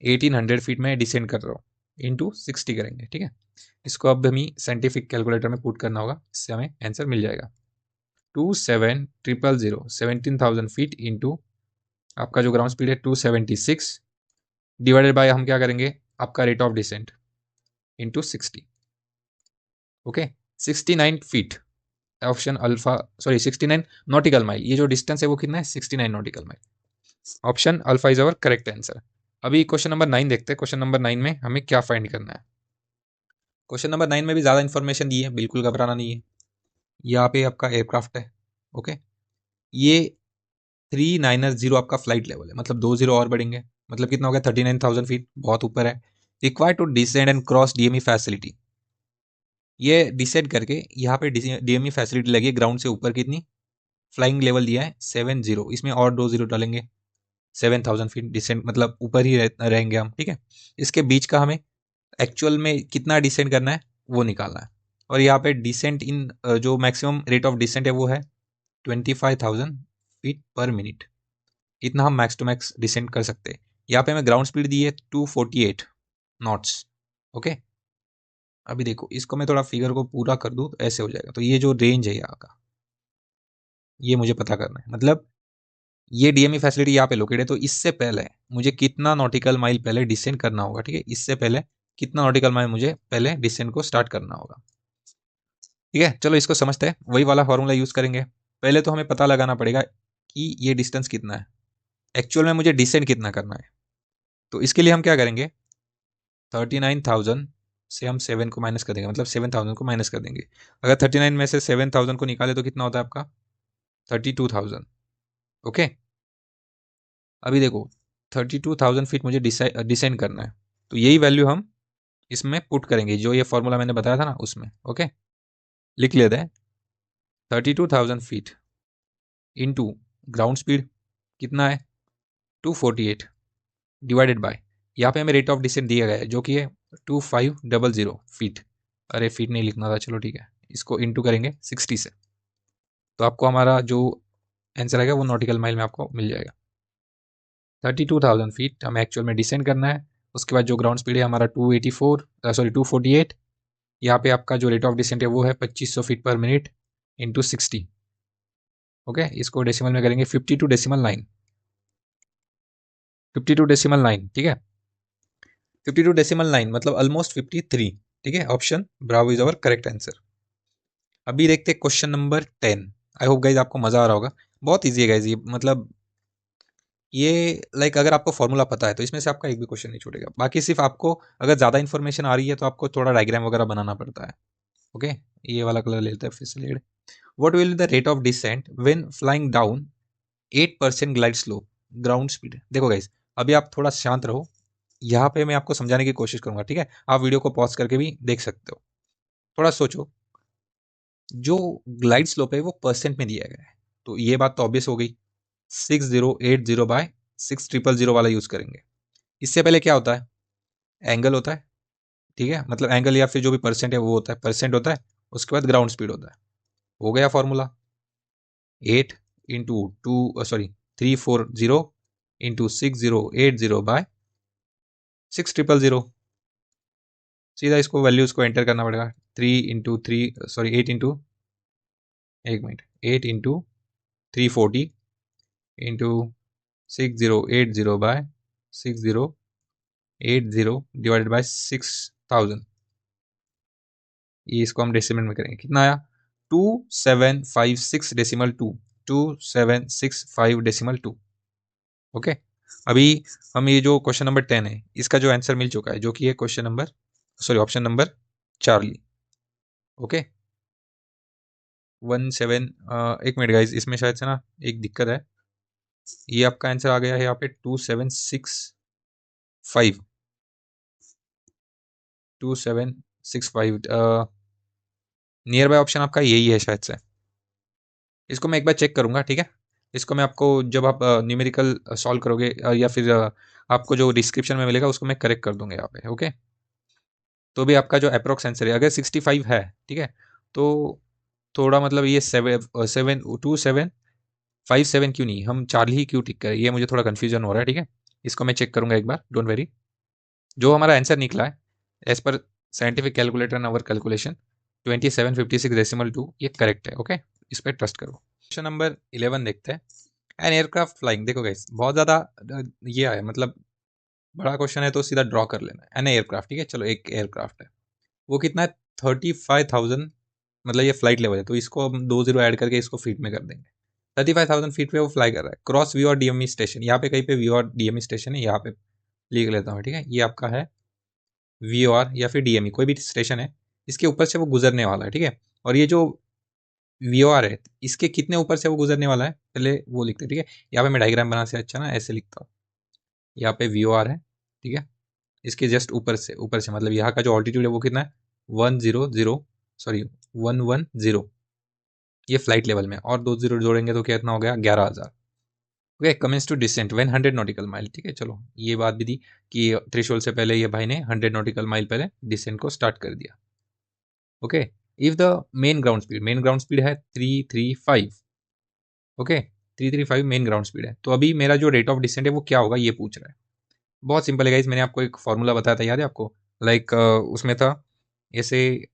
1800 फीट में डिसेंड कर रहा हूँ, इंटू 60 करेंगे। ठीक है, इसको अब हमें साइंटिफिक कैलकुलेटर में पुट करना होगा, इससे हमें आंसर मिल जाएगा 27,000, 17,000 फीट इंटू आपका जो ग्राउंड स्पीड है 276, डिवाइडेड बाय हम क्या करेंगे, आपका rate of descent into 60। Okay, 69 feet, option alpha, sorry 69 nautical mile, ये जो डिस्टेंस है वो कितना है, 69 nautical mile. Option alpha is our correct answer. अभी क्वेश्चन नंबर 9 देखते हैं, क्वेश्चन नंबर 9 में हमें क्या फाइंड करना है। क्वेश्चन नंबर 9 में भी ज़्यादा इन्फॉर्मेशन दी है, बिल्कुल घबराना नहीं है। यहाँ पे आपका एयरक्राफ्ट है, ओके, ये 390 आपका फ्लाइट लेवल है, मतलब 2 जीरो और बढ़ेंगे, मतलब कितना हो गया 39,000 फीट, बहुत ऊपर है। Required to descend and cross DME facility, ये डिसाइड करके यहाँ पे डीएमई फैसिलिटी लगी है ग्राउंड से ऊपर, कितनी फ्लाइंग लेवल दिया है 70, इसमें और 2 जीरो डालेंगे, 7,000 फीट डिसेंड मतलब ऊपर ही रहेंगे हम। ठीक है, इसके बीच का हमें एक्चुअल में कितना डिसेंड करना है वो निकालना है, और यहाँ पे डिसेंट इन जो मैक्सिमम रेट ऑफ डिसेंट है वो है 25,000 फीट पर मिनट, इतना हम मैक्स टू मैक्स डिसेंड कर सकते हैं। यहाँ पे हमें ग्राउंड स्पीड दी है 248 नॉट्स। ओके, अभी देखो इसको मैं थोड़ा फिगर को पूरा कर दूँ तो ऐसे हो जाएगा। तो ये जो रेंज है यहाँ का, ये मुझे पता करना है, मतलब ये डीएमई फैसिलिटी यहाँ पे लोकेट है, तो इससे पहले मुझे कितना नॉटिकल माइल पहले डिसेंड करना होगा। ठीक है, इससे पहले कितना नॉटिकल माइल मुझे पहले डिसेंड को स्टार्ट करना होगा। ठीक है, चलो इसको समझते हैं, वही वाला फॉर्मूला यूज करेंगे। पहले तो हमें पता लगाना पड़ेगा कि ये डिस्टेंस कितना है। एक्चुअल में मुझे डिसेंड कितना करना है। तो इसके लिए हम क्या करेंगे, 39,000 से हम 7 को माइनस कर देंगे, मतलब 7,000 को माइनस कर देंगे। अगर 39 में से 7,000 को निकाले तो कितना होता है आपका, 32,000। ओके, अभी देखो 32,000 फीट मुझे डिसेंड करना है, तो यही वैल्यू हम इसमें पुट करेंगे, जो ये फॉर्मूला मैंने बताया था ना उसमें। ओके, लिख लेते हैं 32,000 फीट इंटू ग्राउंड स्पीड कितना है 248 डिवाइडेड बाय, यहाँ पे हमें रेट ऑफ डिसेंट दिया गया है जो कि है 2500 फीट। अरे फीट नहीं लिखना था, चलो ठीक है, इसको इंटू करेंगे 60 से, तो आपको हमारा जो आंसर आएगा वो नॉटिकल माइल में आपको मिल जाएगा। 32,000 फीट हमें एक्चुअल में डिसेंड करना है। उसके बाद जो ग्राउंड स्पीड है हमारा 248, यहाँ पे आपका जो रेट ऑफ डिसेंट है वो है 2500 फीट पर मिनट इंटू 60। ओके, इसको डेसिमल में करेंगे 52.9, 52.9, ठीक है, 52.9 मतलब ऑलमोस्ट 53। ठीक है, option Bravo is our correct answer. अभी देखते हैं question number 10। I hope guys आपको मजा आ रहा होगा, बहुत ईजी है गाइज ये, मतलब ये लाइक अगर आपको फॉर्मूला पता है तो इसमें से आपका एक भी क्वेश्चन नहीं छूटेगा। बाकी सिर्फ आपको अगर ज़्यादा इन्फॉर्मेशन आ रही है तो आपको थोड़ा डायग्राम वगैरह बनाना पड़ता है। ओके, ये वाला कलर लेते हैं फिर से लेड। What will be the rate of descent when flying down 8% glide slope ground speed. देखो गाइज, अभी आप थोड़ा शांत रहो, यहाँ पे मैं आपको समझाने की कोशिश करूंगा, ठीक है, आप वीडियो को पॉज करके भी देख सकते हो। थोड़ा सोचो, जो ग्लाइड स्लोप है वो परसेंट में दिया गया है, तो ये बात तो ऑब्वियस हो गई, 6080 बाय 6000 वाला यूज करेंगे। इससे पहले क्या होता है, एंगल होता है, ठीक है, मतलब एंगल या फिर जो भी परसेंट है वो होता है, परसेंट होता है, उसके बाद ग्राउंड स्पीड होता है। हो गया फॉर्मूला 340 इंटू 6080 बाय 6000। सीधा इसको वैल्यूज को एंटर करना पड़ेगा, 8 into into 6080 by 6080 divided by 6000। ये इसको हम डेसिमल में करेंगे, कितना आया 2756.2 ओके। अभी हम ये जो क्वेश्चन नंबर 10 है इसका जो आंसर मिल चुका है, जो कि है question number option number Charlie. Okay, 17 एक मिनट गाइज, इसमें शायद से ना एक दिक्कत है, ये आपका आंसर आ गया है यहाँ पे 2765 नियर बाय ऑप्शन आपका यही है शायद से। इसको मैं एक बार चेक करूंगा, ठीक है, इसको मैं आपको जब आप न्यूमेरिकल सॉल्व करोगे या फिर आपको जो डिस्क्रिप्शन में मिलेगा उसको मैं करेक्ट कर दूंगा यहाँ पे। ओके, तो भी आपका जो अप्रोक्स आंसर है अगर 65 है, ठीक है, तो थोड़ा मतलब ये 2757 क्यों नहीं, हम चार्ली ही क्यों टिक करें, ये मुझे थोड़ा कन्फ्यूजन हो रहा है। ठीक है, इसको मैं चेक करूंगा एक बार, डोंट वेरी। जो हमारा आंसर निकला है as per scientific calculator and our calculation 2756.2 ये करेक्ट है। ओके, इस पर ट्रस्ट करो। क्वेश्चन नंबर 11 देखते हैं, एन एयरक्राफ्ट फ्लाइंग। देखो गाइस, बहुत ज़्यादा ये है, मतलब बड़ा क्वेश्चन है तो सीधा ड्रॉ कर लेना है। एन एयरक्राफ्ट, ठीक है, चलो एक एयरक्राफ्ट है, वो कितना है 35,000, मतलब ये फ्लाइट लेवल है, तो इसको हम 2 जीरो ऐड करके इसको फीट में कर देंगे। 35,000 फीट पे वो फ्लाई कर रहा है, क्रॉस वी और डीएमई स्टेशन, यहाँ पे कहीं पे वी और डीएमई स्टेशन है, यहाँ पे लिख लेता हूँ, ठीक है, ये आपका है वी आर या फिर डीएमई कोई भी स्टेशन है, इसके ऊपर से वो गुजरने वाला है, ठीक है। और ये जो वी आर है इसके कितने ऊपर से वो गुजरने वाला है पहले वो लिखते हैं, ठीक है। यहाँ पे मैं डायग्राम बना से अच्छा ना ऐसे लिखता हूँ, यहाँ पे वी आर है, ठीक है, इसके जस्ट ऊपर से मतलब यहाँ का जो ऑल्टीट्यूड है वो कितना है 110, ये फ्लाइट लेवल में, और 2 जीरो जोड़ेंगे तो कितना हो गया 11,000। Okay, commence to descent when 100 nautical mile, ठीक है, चलो ये बात भी थी कि थ्रेशोल्ड से पहले ये भाई ने 100 नॉटिकल माइल पहले डिसेंट को स्टार्ट कर दिया। Okay, if the mean ground speed है 335, ओके, 335 मेन ग्राउंड स्पीड है, तो अभी मेरा जो रेट ऑफ डिसेंट है वो क्या होगा ये पूछ रहा है। बहुत सिंपल है गाइस, मैंने आपको एक फॉर्मूला बताया था, याद है आपको, लाइक उसमें था ऐसे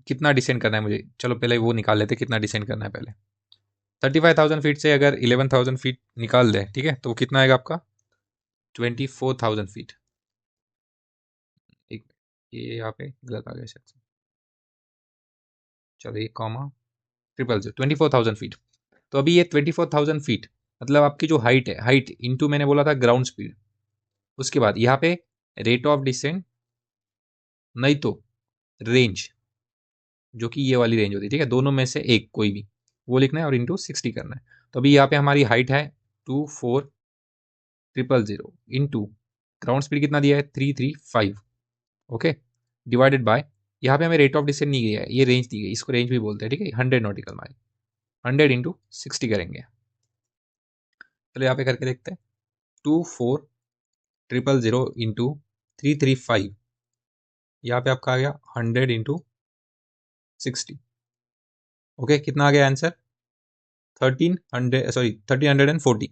कितना डिसेंड करना है मुझे, चलो पहले वो निकाल लेते कितना डिसेंड करना है पहले। 35,000 फीट से अगर 11,000 फीट निकाल दें, ठीक है, तो कितना आएगा आपका 24,000 फीट। एक ये यहाँ पे गलत आ गया शायद, चलो ये कॉमा 000 24,000 फीट। तो अभी ये 24,000 फीट मतलब आपकी जो हाइट है, हाइट इंटू मैंने बोला था ग्राउंड स्पीड, उसके बाद यहाँ पे रेट ऑफ डिसेंट नहीं तो रेंज, जो कि ये वाली रेंज होती है, ठीक है, दोनों में से एक कोई भी वो लिखना है और इंटू 60 करना है। तो अभी यहाँ पे हमारी हाइट है 24,000 इंटू ग्राउंड स्पीड कितना दिया है 335, ओके, डिवाइडेड बाय यहाँ पे हमें रेट ऑफ डिसेंट नहीं गया है, ये रेंज दी गई, इसको रेंज भी बोलते हैं, ठीक है, 100 नॉटिकल माइल, 100 इंटू 60 करेंगे। चलो यहाँ पे करके देखते हैं, 24,000 इंटू 335, यहाँ पे आपका आ गया 100 इंटू 60, ओके, कितना आ गया answer 1340,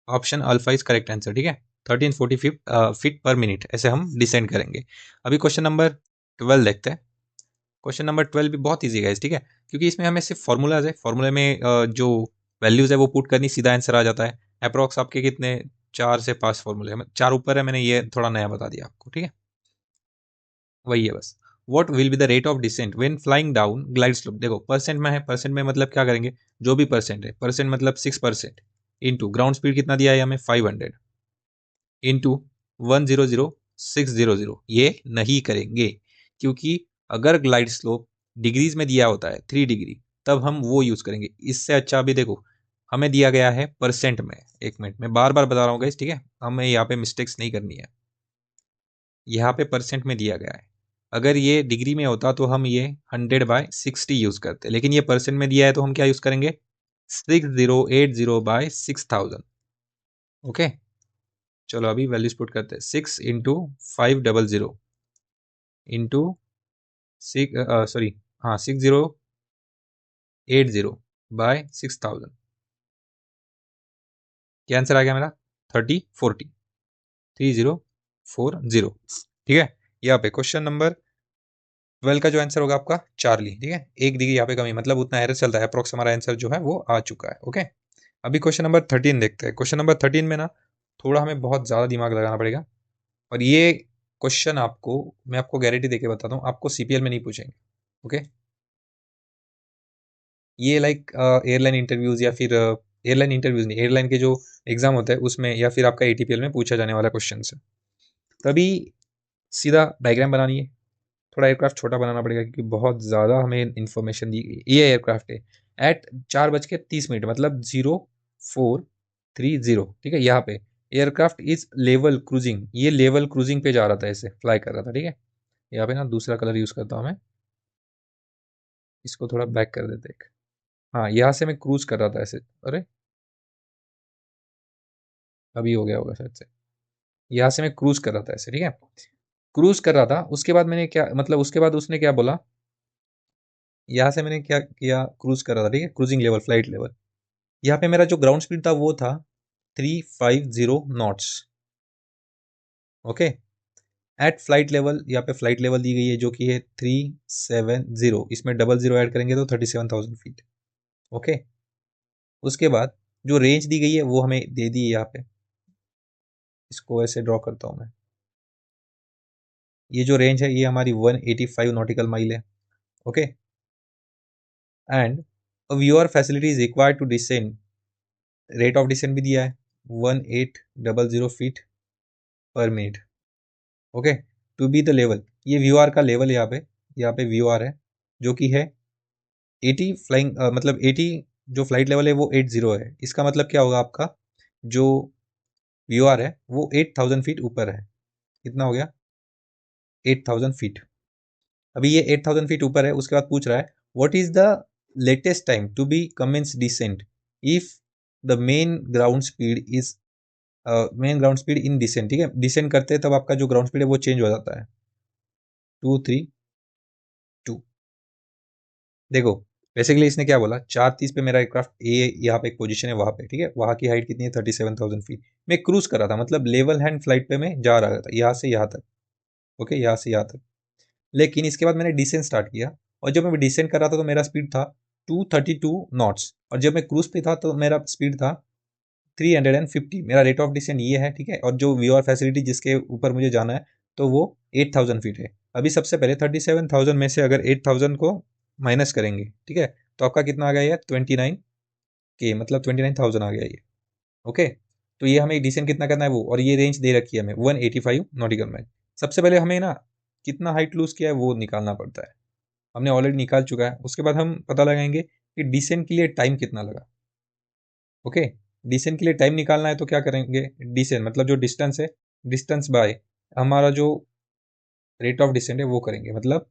option alpha is correct answer, ठीक है, 1340 फीट पर मिनट, ऐसे हम डिसेंड करेंगे। अभी क्वेश्चन नंबर 12 देखते हैं। क्वेश्चन नंबर 12 भी बहुत ईजी है, ठीक है, क्योंकि इसमें हमें सिर्फ फॉर्मूलाज है, फॉर्मूले में जो वैल्यूज है वो पुट करनी, सीधा आंसर आ जाता है। अप्रॉक्स आपके कितने 4 से 5 फॉर्मूले, 4 ऊपर है, मैंने ये थोड़ा नया बता दिया आपको, ठीक है, वही है बस। What will be the rate of descent when flying down glide slope, देखो परसेंट में है, परसेंट में मतलब क्या करेंगे, जो भी परसेंट है, परसेंट मतलब 6%, इंटू ग्राउंड स्पीड कितना दिया है हमें 500, इंटू 100,600, ये नहीं करेंगे, क्योंकि अगर ग्लाइड स्लोप डिग्रीज में दिया होता है 3 डिग्री, तब हम वो यूज करेंगे। इससे अच्छा अभी देखो हमें दिया गया है परसेंट में, एक मिनट में बार बार बता रहा हूँ गाइस, ठीक है, हमें यहाँ पे मिस्टेक्स नहीं करनी है, यहाँ पे परसेंट में दिया गया है, अगर ये डिग्री में होता तो हम ये 100/60 यूज करते, लेकिन ये परसेंट में दिया है तो हम क्या यूज करेंगे 6080/6000, ओके। चलो अभी वैल्यूज पुट करते हैं, 6 इंटू 500 इंटू 6080/6000, क्या आंसर आ गया मेरा 3040, ठीक है। यहाँ पे क्वेश्चन नंबर 12 का जो आंसर होगा आपका चार्ली, ठीक है, एक डिग्री यहाँ पे कमी, मतलब उतना एरर चलता है, अप्रोक्स हमारा आंसर जो है वो आ चुका है, ओके। अभी क्वेश्चन नंबर 13 देखते हैं। क्वेश्चन नंबर 13 में ना थोड़ा हमें बहुत ज़्यादा दिमाग लगाना पड़ेगा, और ये क्वेश्चन आपको मैं आपको गारंटी देके बताता हूँ, आपको सीपीएल में नहीं पूछेंगे, ओके। ये लाइक एयरलाइन इंटरव्यूज, या फिर एयरलाइन इंटरव्यूज नहीं, एयरलाइन के जो एग्जाम होता है उसमें, या फिर आपका एटीपीएल में पूछा जाने वाला क्वेश्चन है। तभी सीधा डायग्राम बनानी है, थोड़ा एयरक्राफ्ट छोटा बनाना पड़ेगा, क्योंकि बहुत ज़्यादा हमें इन्फॉर्मेशन दी गई। ये एयरक्राफ्ट है एट 4:30, मतलब 0430, ठीक है, यहाँ पे एयरक्राफ्ट इज लेवल क्रूजिंग, ये लेवल क्रूजिंग पे जा रहा था, ऐसे फ्लाई कर रहा था, ठीक है। यहाँ पे ना दूसरा कलर यूज करता हूँ मैं, इसको थोड़ा ब्लैक कर देते एक, हाँ, यहाँ से मैं क्रूज कर रहा था ऐसे, अरे अभी हो गया होगा शायद से, यहाँ से मैं क्रूज कर रहा था ऐसे, ठीक है, क्रूज कर रहा था। उसके बाद मैंने क्या मतलब, उसके बाद उसने क्या बोला, यहाँ से मैंने क्या किया, क्रूज कर रहा था, ठीक है, क्रूजिंग लेवल, फ्लाइट लेवल। यहाँ पे मेरा जो ग्राउंड स्पीड था वो था 350 knots, okay. At flight level, यहाँ पे फ्लाइट लेवल दी गई है जो कि है 370, इसमें डबल जीरो ऐड करेंगे तो 37,000 फीट, ओके। उसके बाद जो रेंज दी गई है वो हमें दे दी है यहाँ पे, इसको ऐसे ड्रॉ करता हूँ मैं, ये जो रेंज है ये हमारी 185 नॉटिकल माइल है, okay. And VOR facility is required to descend, rate of descent भी दिया है 1800 फीट पर minute, okay, to be the level, ये व्यू आर का लेवल है, यहाँ पे व्यू आर है जो कि है 80 फ्लाइंग, मतलब 80, जो फ्लाइट लेवल है वो 80 है, इसका मतलब क्या होगा, आपका जो व्यू आर है वो 8000 फीट ऊपर है, कितना हो गया 8000 फीट। अभी ये 8000 फीट ऊपर है, उसके बाद पूछ रहा है what is the latest time to be commence descent if the mean ground speed in descent, ठीक है, डिसेंट करते हैं तब आपका जो ग्राउंड स्पीड है वो चेंज हो जाता है 232। देखो बेसिकली इसने क्या बोला, 4:30 पे मेरा एयरक्राफ्ट ए यहाँ पे एक पोजीशन है वहाँ पे, ठीक है, वहाँ की हाइट कितनी है 37,000 फीट, मैं क्रूज कर रहा था, मतलब लेवल हैंड फ्लाइट पे मैं जा रहा था यहाँ से यहाँ तक, ओके, यहाँ से यहाँ तक। लेकिन इसके बाद मैंने डिसेंट स्टार्ट किया, और जब मैं डिसेंट कर रहा था तो मेरा स्पीड था 232 नॉट्स, और जब मैं क्रूज पे था तो मेरा स्पीड था 350, मेरा रेट ऑफ डिसेंट ये है, ठीक है, और जो व्यू और फैसिलिटी जिसके ऊपर मुझे जाना है तो वो 8000 फीट है। अभी सबसे पहले 37,000 में से अगर 8000 को माइनस करेंगे, ठीक है, तो आपका कितना आ गया ये 29K, मतलब 29,000 आ गया ये, ओके, तो ये हमें डिसेंड कितना करना है वो, और ये रेंज दे रखी है हमें 185 नॉटिकल माइल। सबसे पहले हमें ना कितना हाइट लूज किया है वो निकालना पड़ता है, हमने ऑलरेडी निकाल चुका है। उसके बाद हम पता लगाएंगे कि डिसेंट के लिए टाइम कितना लगा। ओके, डिसेंट के लिए टाइम निकालना है तो क्या करेंगे, डिसेंट मतलब जो डिस्टेंस है, डिस्टेंस बाय हमारा जो रेट ऑफ डिसेंट है वो करेंगे, मतलब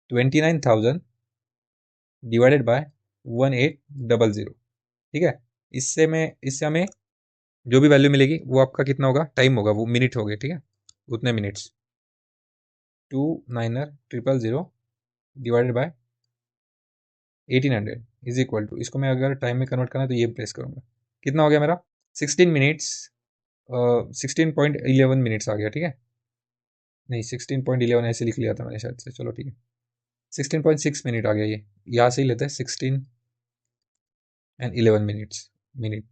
29,000 डिवाइडेड बाय 1800। ठीक है, इससे हमें जो भी वैल्यू मिलेगी वो आपका कितना होगा, टाइम होगा, वो मिनट हो गए। ठीक है, उतने minutes 29,000 divided by 1800 is equal to, इसको मैं अगर टाइम में कन्वर्ट करना है तो ये प्रेस करूंगा, कितना हो गया मेरा 16 मिनट्स, 16.11 मिनट्स आ गया। ठीक है, नहीं 16.11 ऐसे लिख लिया था मैंने शायद से, चलो ठीक है 16.6 मिनट आ गया, ये यहाँ से ही लेते हैं 16 and 11 मिनट्स मिनट।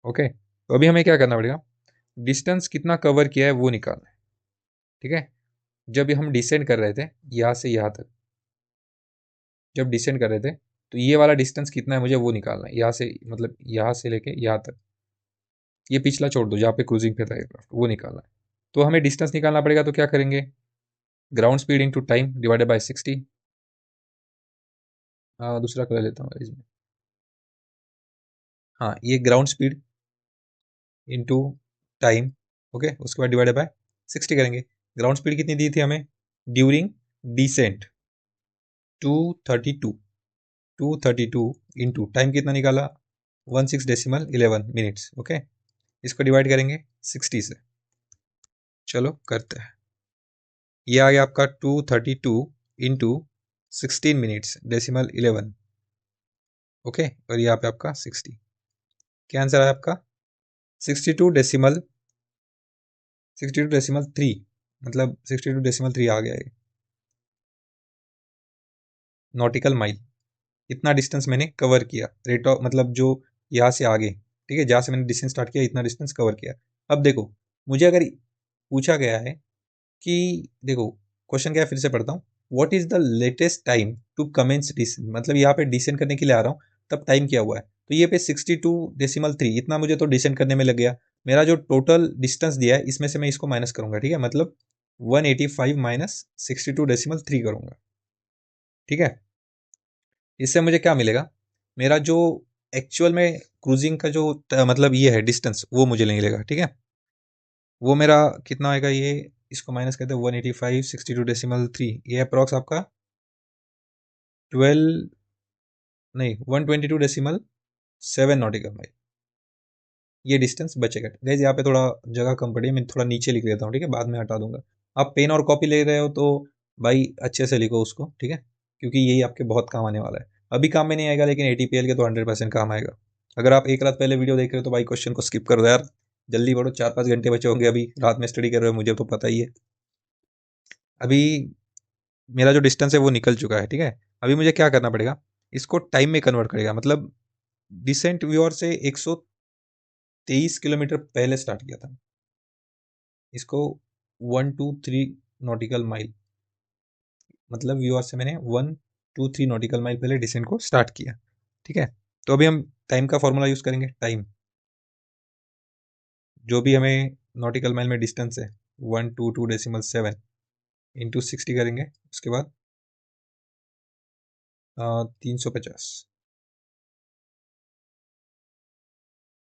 ओके, तो अभी हमें क्या करना पड़ेगा, डिस्टेंस कितना कवर किया है वो निकालना है। ठीक है, जब हम डिसेंड कर रहे थे यहाँ से यहाँ तक, जब डिसेंड कर रहे थे तो ये वाला डिस्टेंस कितना है मुझे वो निकालना है, यहाँ से मतलब यहाँ से लेके यहाँ तक, ये पिछला छोड़ दो जहाँ पे क्रूजिंग पे था एयरक्राफ्ट, वो निकालना है। तो हमें डिस्टेंस निकालना पड़ेगा, तो क्या करेंगे, ground speed into time divided by 60। दूसरा कलर लेता हूँ इसमें, हाँ ये ground speed into time. Okay, उसके बाद डिवाइडेड बाय 60 करेंगे। ग्राउंड स्पीड कितनी दी थी हमें ड्यूरिंग डिसेंट, 232, 232 इंटू टाइम कितना निकाला 16.11 मिनट्स। ओके, इसको डिवाइड करेंगे 60 से, चलो करते हैं। ये आ गया आपका 232 इंटू 16 मिनट्स डेसिमल 11। ओके, और यहाँ पे आपका 60, क्या आंसर आया आपका 62 डेसिमल 3, मतलब 62 डेसिमल 3 आ गया है नॉटिकल माइल। इतना डिस्टेंस मैंने कवर किया, रेट ऑफ मतलब जो यहाँ से आगे, ठीक है जहाँ से मैंने डिस्टेंस स्टार्ट किया इतना डिस्टेंस कवर किया। अब देखो, मुझे अगर पूछा गया है कि देखो क्वेश्चन क्या है, फिर से पढ़ता हूँ, what is the latest time to commence descent, मतलब यहाँ पे डिसेंट करने के लिए आ रहा हूँ, तब टाइम क्या हुआ है, तो ये पे 62.3 इतना मुझे तो डिसेंट करने में लग गया। मेरा जो टोटल डिस्टेंस दिया है इसमें से मैं इसको माइनस करूंगा, ठीक है, मतलब 185 माइनस 62.3 करूंगा। ठीक है, इससे मुझे क्या मिलेगा, मेरा जो एक्चुअल में क्रूजिंग का जो मतलब ये है डिस्टेंस वो मुझे नहीं मिलेगा। ठीक है, वो मेरा कितना आएगा, ये इसको माइनस करते हैं 185 62.3, ये अप्रॉक्स आपका 12 नहीं 122.7 नॉटिकल माइल, ये डिस्टेंस बचेगा। गाइस यहाँ पे थोड़ा जगह कम पड़ी है, मैं थोड़ा नीचे लिख देता हूँ, ठीक है, बाद में हटा दूंगा। आप पेन और कॉपी ले रहे हो तो भाई अच्छे से लिखो उसको, ठीक है, क्योंकि यही आपके बहुत काम आने वाला है। अभी काम में नहीं आएगा लेकिन ATPL के तो 100% काम आएगा। अगर आप एक रात पहले वीडियो देख रहे हो तो भाई क्वेश्चन को स्किप कर दो यार, जल्दी पढ़ो, 4-5 घंटे बचे होंगे, अभी रात में स्टडी कर रहे हो मुझे तो पता ही है। अभी मेरा जो डिस्टेंस है वो निकल चुका है। ठीक है, अभी मुझे क्या करना पड़ेगा, इसको टाइम में कन्वर्ट करेगा, मतलब डिसेंट व्यूअर से 123 किलोमीटर पहले स्टार्ट किया था इसको, 123 नॉटिकल माइल, मतलब व्यूअर से मैंने 123 नॉटिकल माइल पहले डिसेंट को स्टार्ट किया। ठीक है, तो अभी हम टाइम का फॉर्मूला यूज करेंगे, टाइम जो भी हमें नॉटिकल माइल में डिस्टेंस है 122.7 इंटू 60 करेंगे, उसके बाद 350।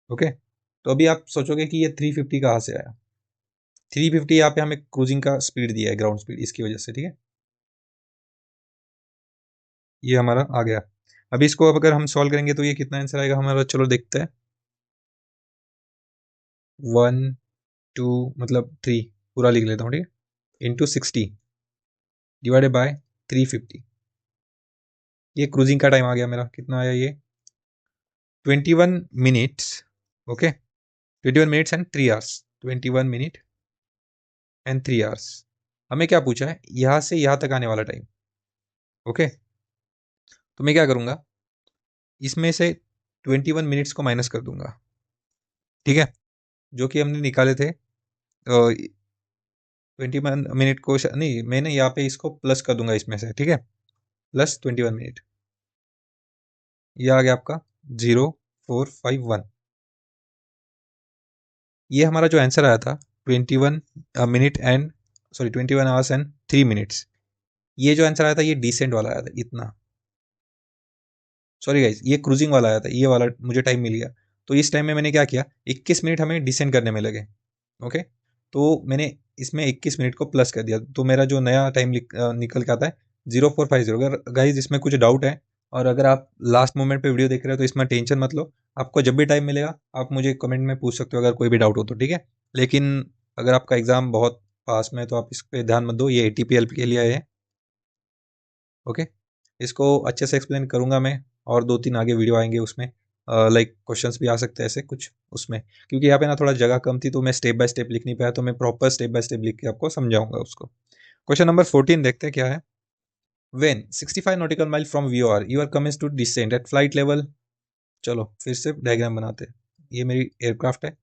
ओके, तो अभी आप सोचोगे कि ये 350 कहाँ से आया, 350 यहाँ पे हमें क्रूजिंग का स्पीड दिया है, ग्राउंड स्पीड, इसकी वजह से। ठीक है, ये हमारा आ गया। अभी इसको अब अगर हम सॉल्व करेंगे तो ये कितना आंसर आएगा हमारा, चलो देखते हैं। 1 2 मतलब 3 पूरा लिख लेता हूँ, ठीक है, इंटू 60 डिवाइडेड बाय 350, ये क्रूजिंग का टाइम आ गया मेरा, कितना आया ये 21 minutes. Okay, 21 minutes and 3 hours, 21 minute and 3 hours. हमें क्या पूछा है, यहाँ से यहाँ तक आने वाला टाइम। ओके, तो मैं क्या करूँगा, इसमें से 21 मिनट्स को माइनस कर दूंगा, ठीक है, जो कि हमने निकाले थे 21 मिनट को नहीं, मैंने यहाँ पे इसको प्लस कर दूंगा इसमें से, ठीक है, प्लस 21 मिनट, ये आ गया आपका 0451। ये हमारा जो आंसर आया था 21 आवर्स एंड 3 मिनट्स, ये जो आंसर आया था ये डिसेंट वाला आया था इतना, सॉरी गाइज ये क्रूजिंग वाला आया था, ये वाला मुझे टाइम मिल गया। तो इस टाइम में मैंने क्या किया, 21 मिनट हमें डिसेंड करने में लगे। ओके, तो मैंने इसमें 21 मिनट को प्लस कर दिया, तो मेरा जो नया टाइम निकल के आता है 0450। अगर गाइज इसमें कुछ डाउट है और अगर आप लास्ट मोमेंट पे वीडियो देख रहे हो तो इसमें टेंशन मत लो, आपको जब भी टाइम मिलेगा आप मुझे कमेंट में पूछ सकते हो अगर कोई भी डाउट हो तो, ठीक है। लेकिन अगर आपका एग्जाम बहुत पास में है तो आप इस पर ध्यान मत दो, ये ATPL के लिए है। ओके, इसको अच्छे से एक्सप्लेन करूंगा मैं, और 2-3 आगे वीडियो आएंगे उसमें, लाइक क्वेश्चंस भी आ सकते हैं ऐसे कुछ उसमें, क्योंकि यहाँ पे ना थोड़ा जगह कम थी तो मैं स्टेप बाय स्टेप लिख नहीं पाया, तो मैं प्रॉपर स्टेप बाय स्टेप लिख के आपको समझाऊंगा उसको। क्वेश्चन नंबर 14 देखते हैं क्या है। When 65 nautical mile from VOR you are coming to descend at flight level. चलो फिर से डायग्राम बनाते हैं, ये मेरी एयरक्राफ्ट है।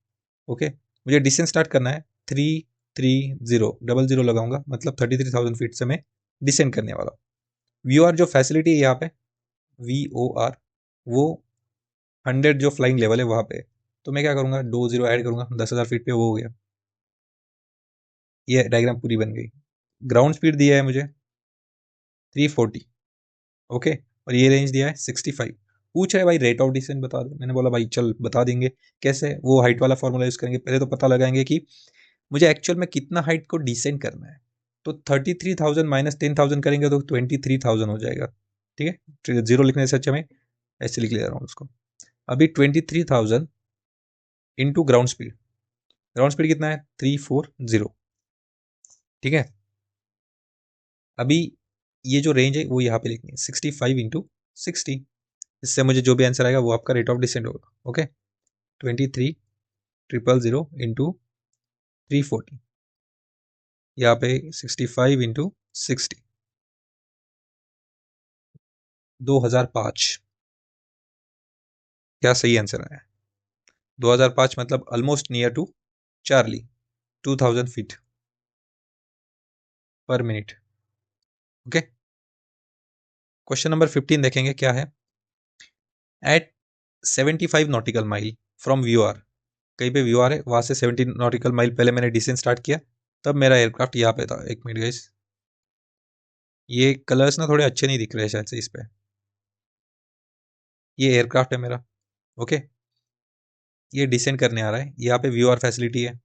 ओके, मुझे डिसेंड स्टार्ट करना है 330 लगाऊंगा, मतलब 33,000 फीट से मैं डिसेंड करने वाला। VOR जो फैसिलिटी है यहाँ पे, VOR वो 100 जो फ्लाइंग लेवल है वहाँ पे, तो मैं क्या करूँगा 2 जीरो ऐड करूँगा, 10,000 फीट पे वो हो गया। ये डायग्राम पूरी बन गई। ग्राउंड स्पीड दिया है मुझे 340। ओके, और ये रेंज दिया है 65। पूछ रहे भाई रेट ऑफ डिसेंट बता दो, मैंने बोला भाई चल बता देंगे। कैसे, वो हाइट वाला फॉर्मूला यूज करेंगे, पहले तो पता लगाएंगे कि मुझे एक्चुअल में कितना हाइट को डिसेंड करना है। तो 33,000 माइनस 10,000 करेंगे तो 23,000 हो जाएगा, ठीक है। जीरो लिखने से अच्छा मैं ऐसे लिख ले रहा हूँ उसको। अभी 23,000 into ground speed, ground speed कितना है 340, ठीक है। अभी ये जो रेंज है वो यहाँ पे लिखनी है 65 इंटू 60, इससे मुझे जो भी आंसर आएगा वो आपका रेट ऑफ डिसेंट होगा। ओके, 23,000 इंटू 340, यहाँ पे 65 इंटू 60, 2005। क्या सही आंसर आया? 2005 मतलब almost near to Charlie, 2000 feet पर मिनट। ओके, क्वेश्चन नंबर 15 देखेंगे क्या है। At 75 nautical mile from VOR, कहीं पे VOR है वहां से 70 नॉटिकल माइल पहले मैंने डिसेंट स्टार्ट किया, तब मेरा एयरक्राफ्ट यहाँ पे था। एक मिनट गाइस, ये कलर्स ना थोड़े अच्छे नहीं दिख रहे शायद से इस पे। ये एयरक्राफ्ट है मेरा। ओके, ये डिसेंड करने आ रहा है, यहाँ पे VOR फैसिलिटी है,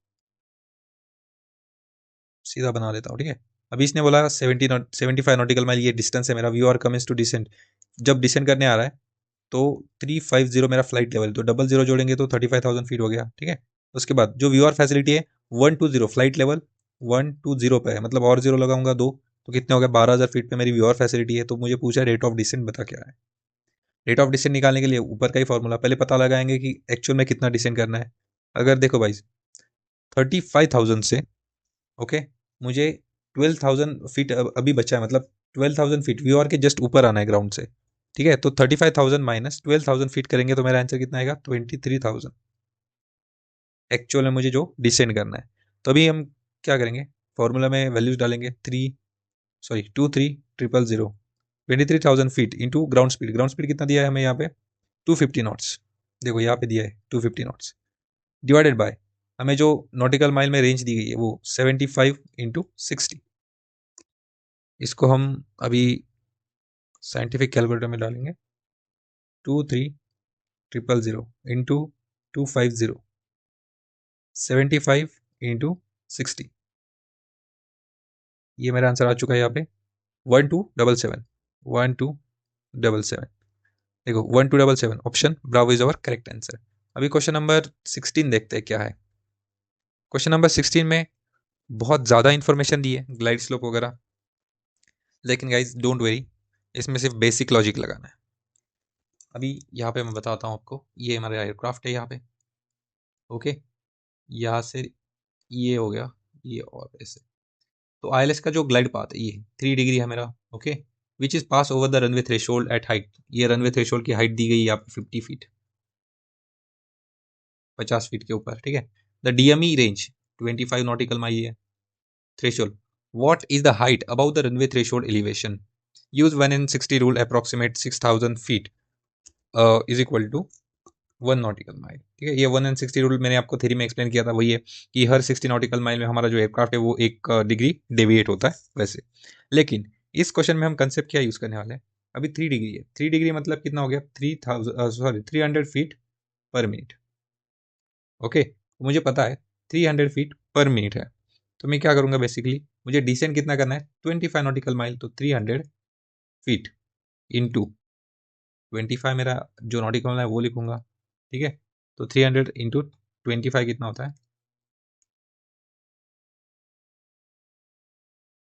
सीधा बना देता हूँ, ठीक है। अभी इसने बोला 75 नॉटिकल माइल ये डिस्टेंस है मेरा, VOR कमिंस टू डिसेंड। जब डिसेंड करने आ रहा है तो 350 मेरा फ्लाइट लेवल, तो डबल जीरो जोड़ेंगे तो 35,000 फीट हो गया, ठीक है। उसके बाद जो VOR फैसिलिटी है 120 फ्लाइट लेवल 120 पे है, मतलब और जीरो लगाऊंगा दो, तो कितने हो गए 12,000 फीट पे मेरी VOR फैसिलिटी है। तो मुझे पूछा रेट ऑफ डिसेंट बता क्या है। रेट ऑफ डिसेंट निकालने के लिए ऊपर का ही फॉर्मूला पहले पता लगाएंगे कि एक्चुअल में कितना डिसेंट करना है। अगर देखो भाई 35,000 से, ओके, मुझे 12,000 फीट अभी बचा है, मतलब 12,000 फीट VOR के जस्ट ऊपर आना है ग्राउंड से, ठीक है। तो 35,000 माइनस 12,000 फीट करेंगे तो मेरा आंसर कितना आएगा 23,000, एक्चुअल में मुझे जो डिसेंड करना है। तो अभी हम क्या करेंगे, फॉर्मूला में वैल्यूज डालेंगे 23,000 23,000 feet into ground speed. Ground speed कितना दिया है हमें यहाँ पे 250 नॉट्स, देखो यहाँ पे दिया है 250 नॉट्स, डिवाइडेड बाय हमें जो नॉटिकल माइल में रेंज दी गई है वो 75 इंटू 60। इसको हम अभी साइंटिफिक कैलकुलेटर में डालेंगे, 23,000 इंटू 250, 75 इंटू 60, ये मेरा आंसर आ चुका है यहाँ पे 1277, 1277। देखो 1277 option Bravo is our correct answer. अभी क्वेश्चन नंबर 16 देखते हैं क्या है। क्वेश्चन नंबर 16 में बहुत ज़्यादा इन्फॉर्मेशन दी है, ग्लाइड स्लोप वगैरह, लेकिन गाइज डोंट वेरी, इसमें सिर्फ बेसिक लॉजिक लगाना है। अभी यहाँ पे मैं बताता हूँ आपको, ये हमारा एयरक्राफ्ट है यहाँ पे। ओके, यहाँ से ये हो गया, ये और ऐसे। तो ILS का जो ग्लाइड पाथ है ये 3 डिग्री है मेरा। Okay, which is pass over the runway threshold at height, ये रनवे थ्रेशोल्ड की हाइट दी गई यहाँ पे 50 फीट, 50 फीट के ऊपर, ठीक है। The DME range 25 nautical mile है threshold. What is the height about the runway threshold elevation, use 1 in 60 rule approximate 6,000 feet is equal to 1 nautical mile, ठीक है। ये 160 रूल मैंने आपको थ्योरी में एक्सप्लेन किया था, वही है कि हर 60 नॉटिकल माइल में हमारा जो एयरक्राफ्ट है वो 1 डिग्री डेविएट होता है वैसे। लेकिन इस क्वेश्चन में हम कंसेप्ट क्या यूज़ करने वाले हैं, अभी 3 डिग्री है, 3 डिग्री मतलब कितना हो गया, 300 फीट पर मिनट। ओके, तो मुझे पता है 300 फीट पर मिनट है, तो मैं क्या करूँगा बेसिकली, मुझे डिसेंट कितना करना है, 25 नॉटिकल माइल, तो 300 फीट इंटू 25 मेरा जो नॉटिकल माइल है वो लिखूंगा, ठीक है। तो 300 इंटू 25 कितना होता है,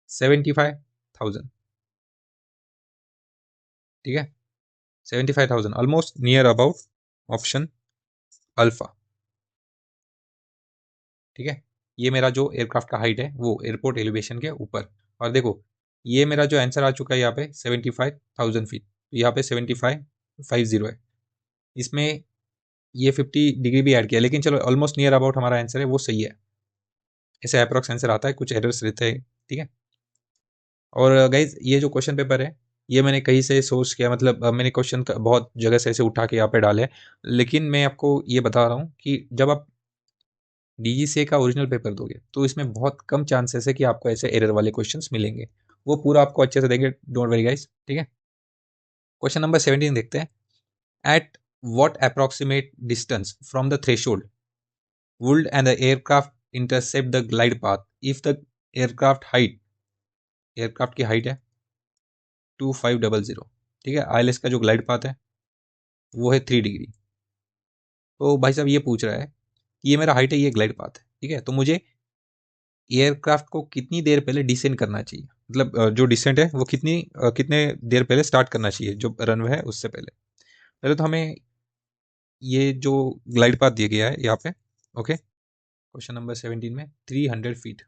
75,000, ठीक है। 75,000 almost near about option alpha, ठीक है। ये मेरा जो एयरक्राफ्ट का हाइट है वो एयरपोर्ट एलिवेशन के ऊपर, और देखो ये मेरा जो आंसर आ चुका है यहाँ पे 75,000 फीट, तो यहाँ पे 7550 है, इसमें ये 50 डिग्री भी ऐड किया, लेकिन चलो ऑलमोस्ट नियर अबाउट हमारा आंसर है वो सही है, ऐसे अप्रॉक्स आंसर आता है, कुछ एरर्स रहते हैं, ठीक है। और गाइज ये जो क्वेश्चन पेपर है ये मैंने कहीं से सोर्स किया, मतलब मैंने क्वेश्चन बहुत जगह से ऐसे उठा के यहाँ पे डाले, लेकिन मैं आपको ये बता रहा हूँ कि जब आप डीजीसीए का ओरिजिनल पेपर दोगे तो इसमें बहुत कम चांसेस है कि आपको ऐसे एरर वाले क्वेश्चंस मिलेंगे, वो पूरा आपको अच्छे से देंगे, डोंट वरी गाइस, ठीक है। क्वेश्चन नंबर 17 देखते हैं, at what approximate distance from the threshold would and the aircraft intercept the glide path if the aircraft की हाइट है 2500, ठीक है। आईएलएस का जो ग्लाइड पाथ है वो है 3 डिग्री, तो भाई साहब ये पूछ रहा है कि ये मेरा हाइट है, ये ग्लाइड पाथ है, ठीक है। तो मुझे एयरक्राफ्ट को कितनी देर पहले डिसेंड करना चाहिए, मतलब जो डिसेंट है वो कितने देर पहले स्टार्ट करना चाहिए, जो रनवे है उससे पहले। पहले तो हमें ये जो ग्लाइड पाथ दिया गया है यहाँ पे, ओके, क्वेश्चन नंबर 17 में 300 फीट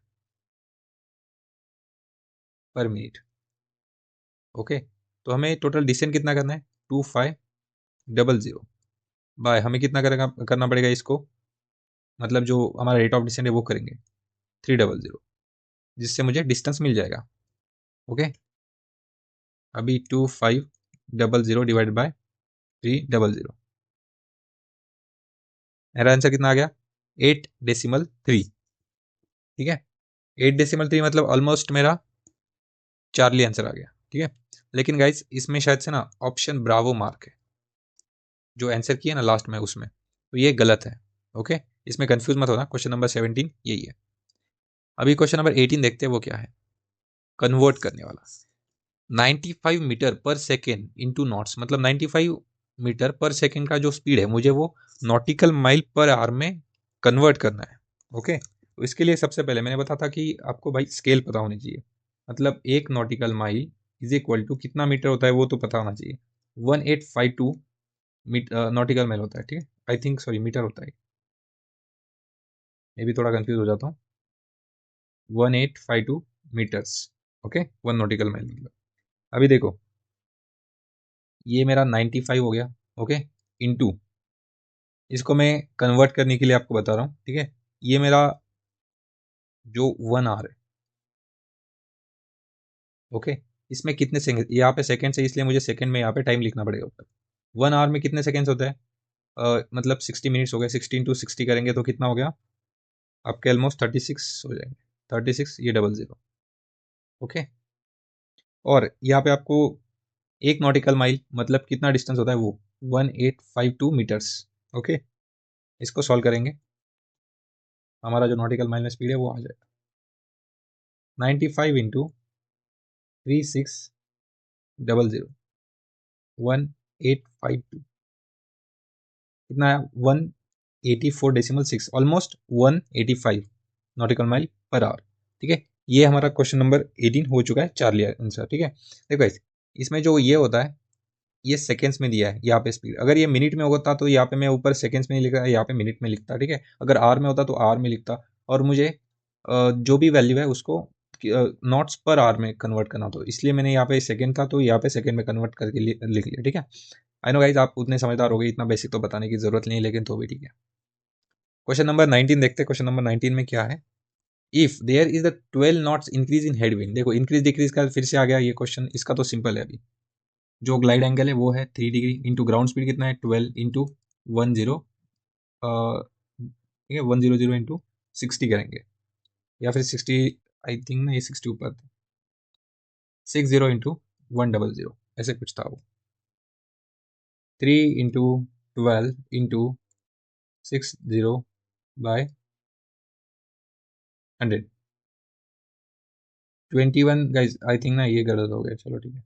पर मिनट, ओके। तो हमें टोटल डिसेंट कितना करना है, 2500 बाय हमें कितना करना पड़ेगा इसको, मतलब जो हमारा रेट ऑफ डिसेंट है वो करेंगे 300, जिससे मुझे डिस्टेंस मिल जाएगा, ओके। अभी 2500 डिवाइड बाय 300, मेरा आंसर कितना आ गया, 8.3, ठीक है। 8.3 मतलब ऑलमोस्ट मेरा चार्ली आंसर आ गया, ठीक है। लेकिन गाइस इसमें शायद से ना ऑप्शन ब्रावो मार्क है, जो आंसर किया ना लास्ट में उसमें, तो ये गलत है, ओके। इसमें कंफ्यूज मत होना, क्वेश्चन नंबर 17 यही है। अभी क्वेश्चन नंबर 18 देखते हैं वो क्या है, कन्वर्ट करने वाला। 95 मीटर पर सेकेंड इंटू नॉट्स, मतलब 95 मीटर पर सेकेंड का जो स्पीड है मुझे वो नॉटिकल माइल पर आवर में कन्वर्ट करना है, ओके। तो इसके लिए सबसे पहले मैंने बताया था कि आपको भाई स्केल पता होनी चाहिए, मतलब 1 nautical mile is equal to कितना मीटर होता है वो तो पता होना चाहिए, 1852 नॉटिकल माइल होता है, ठीक है। आई थिंक सॉरी मीटर होता है, मैं भी थोड़ा कंफ्यूज हो जाता हूँ, 1852 मीटर्स, ओके, 1 नॉटिकल माइल मतलब। अभी देखो ये मेरा 95 हो गया, ओके, इनटू इसको मैं कन्वर्ट करने के लिए आपको बता रहा हूँ, ठीक है। ये मेरा जो 1 आवर है, ओके, इसमें कितने सेकंड, यहाँ पे सेकंड है इसलिए मुझे सेकंड में यहाँ पे टाइम लिखना पड़ेगा ऊपर। 1 आवर में कितने सेकंड्स होते हैं, मतलब 60 मिनट्स हो गए, 16 × 60 करेंगे तो कितना हो गया आपके, ऑलमोस्ट 36 हो जाएंगे, 36 ये 00, ओके। और यहाँ पे आपको 1 नॉटिकल माइल मतलब कितना डिस्टेंस होता है वो 1852 मीटर्स, ओके। इसको सॉल्व करेंगे, हमारा जो नॉटिकल माइल में स्पीड है वो आ जाएगा 95 इंटू 3600 1852 कितना है, 184.6, almost 185 nautical mile per hour, ठीक है। ये हमारा क्वेश्चन नंबर 18 हो चुका है, चार्ली आंसर, ठीक है। देखो इसमें जो ये होता है ये सेकेंड्स में दिया है, यहाँ पे स्पीड, अगर ये मिनट में होता तो यहाँ पे मैं ऊपर सेकेंड्स में नहीं लिखा, यहाँ पे मिनट में लिखता, ठीक है। अगर आर में होता तो आर में लिखता, और मुझे जो भी वैल्यू है उसको नॉट्स पर आर में कन्वर्ट करना, तो इसलिए मैंने यहाँ पे सेकेंड था तो यहाँ पे सेकेंड में कन्वर्ट करके लिख लिया, ठीक है। आई नो गाइज आप उतने समझदार हो गए, इतना बेसिक तो बताने की जरूरत नहीं, लेकिन तो भी ठीक है। क्वेश्चन नंबर 19 देखते हैं, क्वेश्चन नंबर 19 में क्या है, if there is the 12 knots increase in headwind, देखो इंक्रीज डिक्रीज का फिर से आ गया ये क्वेश्चन, इसका तो सिंपल है। अभी जो ग्लाइड एंगल है वो है 3 डिग्री, इंटू ग्राउंड स्पीड कितना है 12 इंटू 10 ठीक है 100 इंटू 60 करेंगे, या फिर 60, आई थिंक ना ये 60 ऊपर था, 60 इंटू 100 ऐसे कुछ था वो, 3 into 12 into 60 by 100, 21 guys, I think ना ये गलत हो गया, चलो ठीक है,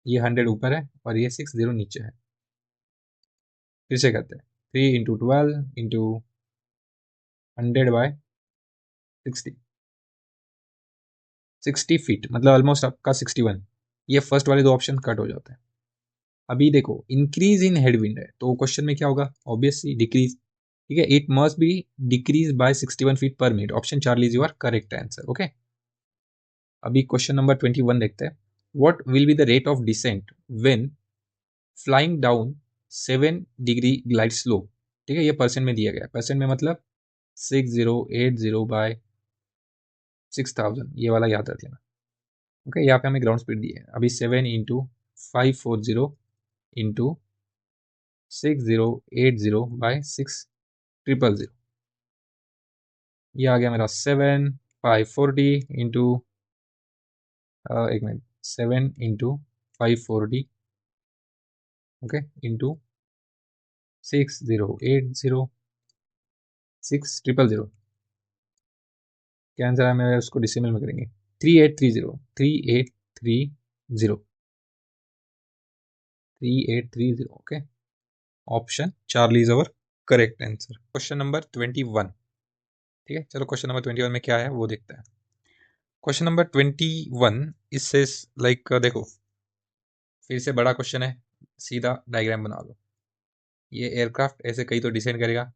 ये 100 ऊपर है और ये 60 नीचे है। फिर से करते हैं, 3 इंटू 12 इंटू 100/60, 60 फीट मतलब ऑलमोस्ट आपका 61। ये फर्स्ट वाले दो ऑप्शन कट हो जाते हैं। अभी देखो इंक्रीज इन हेडविंड है, तो क्वेश्चन में क्या होगा, ऑब्वियसली डिक्रीज, ठीक है, it must be decrease by 61 feet पर minute, option charlie is your correct answer. Okay, अभी क्वेश्चन नंबर 21 देखते हैं, what will be the rate of descent when flying down 7 degree glide slope, ठीक है, ये percent में दिया गया है, परसेंट में मतलब 6080/6000, ये वाला याद रख लेना। ओके, यहाँ पे हमें ग्राउंड स्पीड दी है, अभी 7 इंटू 540 इंटू 6080/6000, ये आ गया मेरा 7 540 इंटू, एक मिनट, 7 इंटू 540, ओके, इंटू 6080/6000, क्या आंसर है मेरा, उसको डिसिमल में करेंगे, 3830 okay, option charlie is our correct answer. Question number 21, ठीक है, चलो क्वेश्चन नंबर 21 में क्या है वो देखते हैं। क्वेश्चन नंबर 21 इससे लाइक देखो, फिर से बड़ा क्वेश्चन है, सीधा डायग्राम बना लो, ये एयरक्राफ्ट ऐसे कहीं तो डिसेंड करेगा,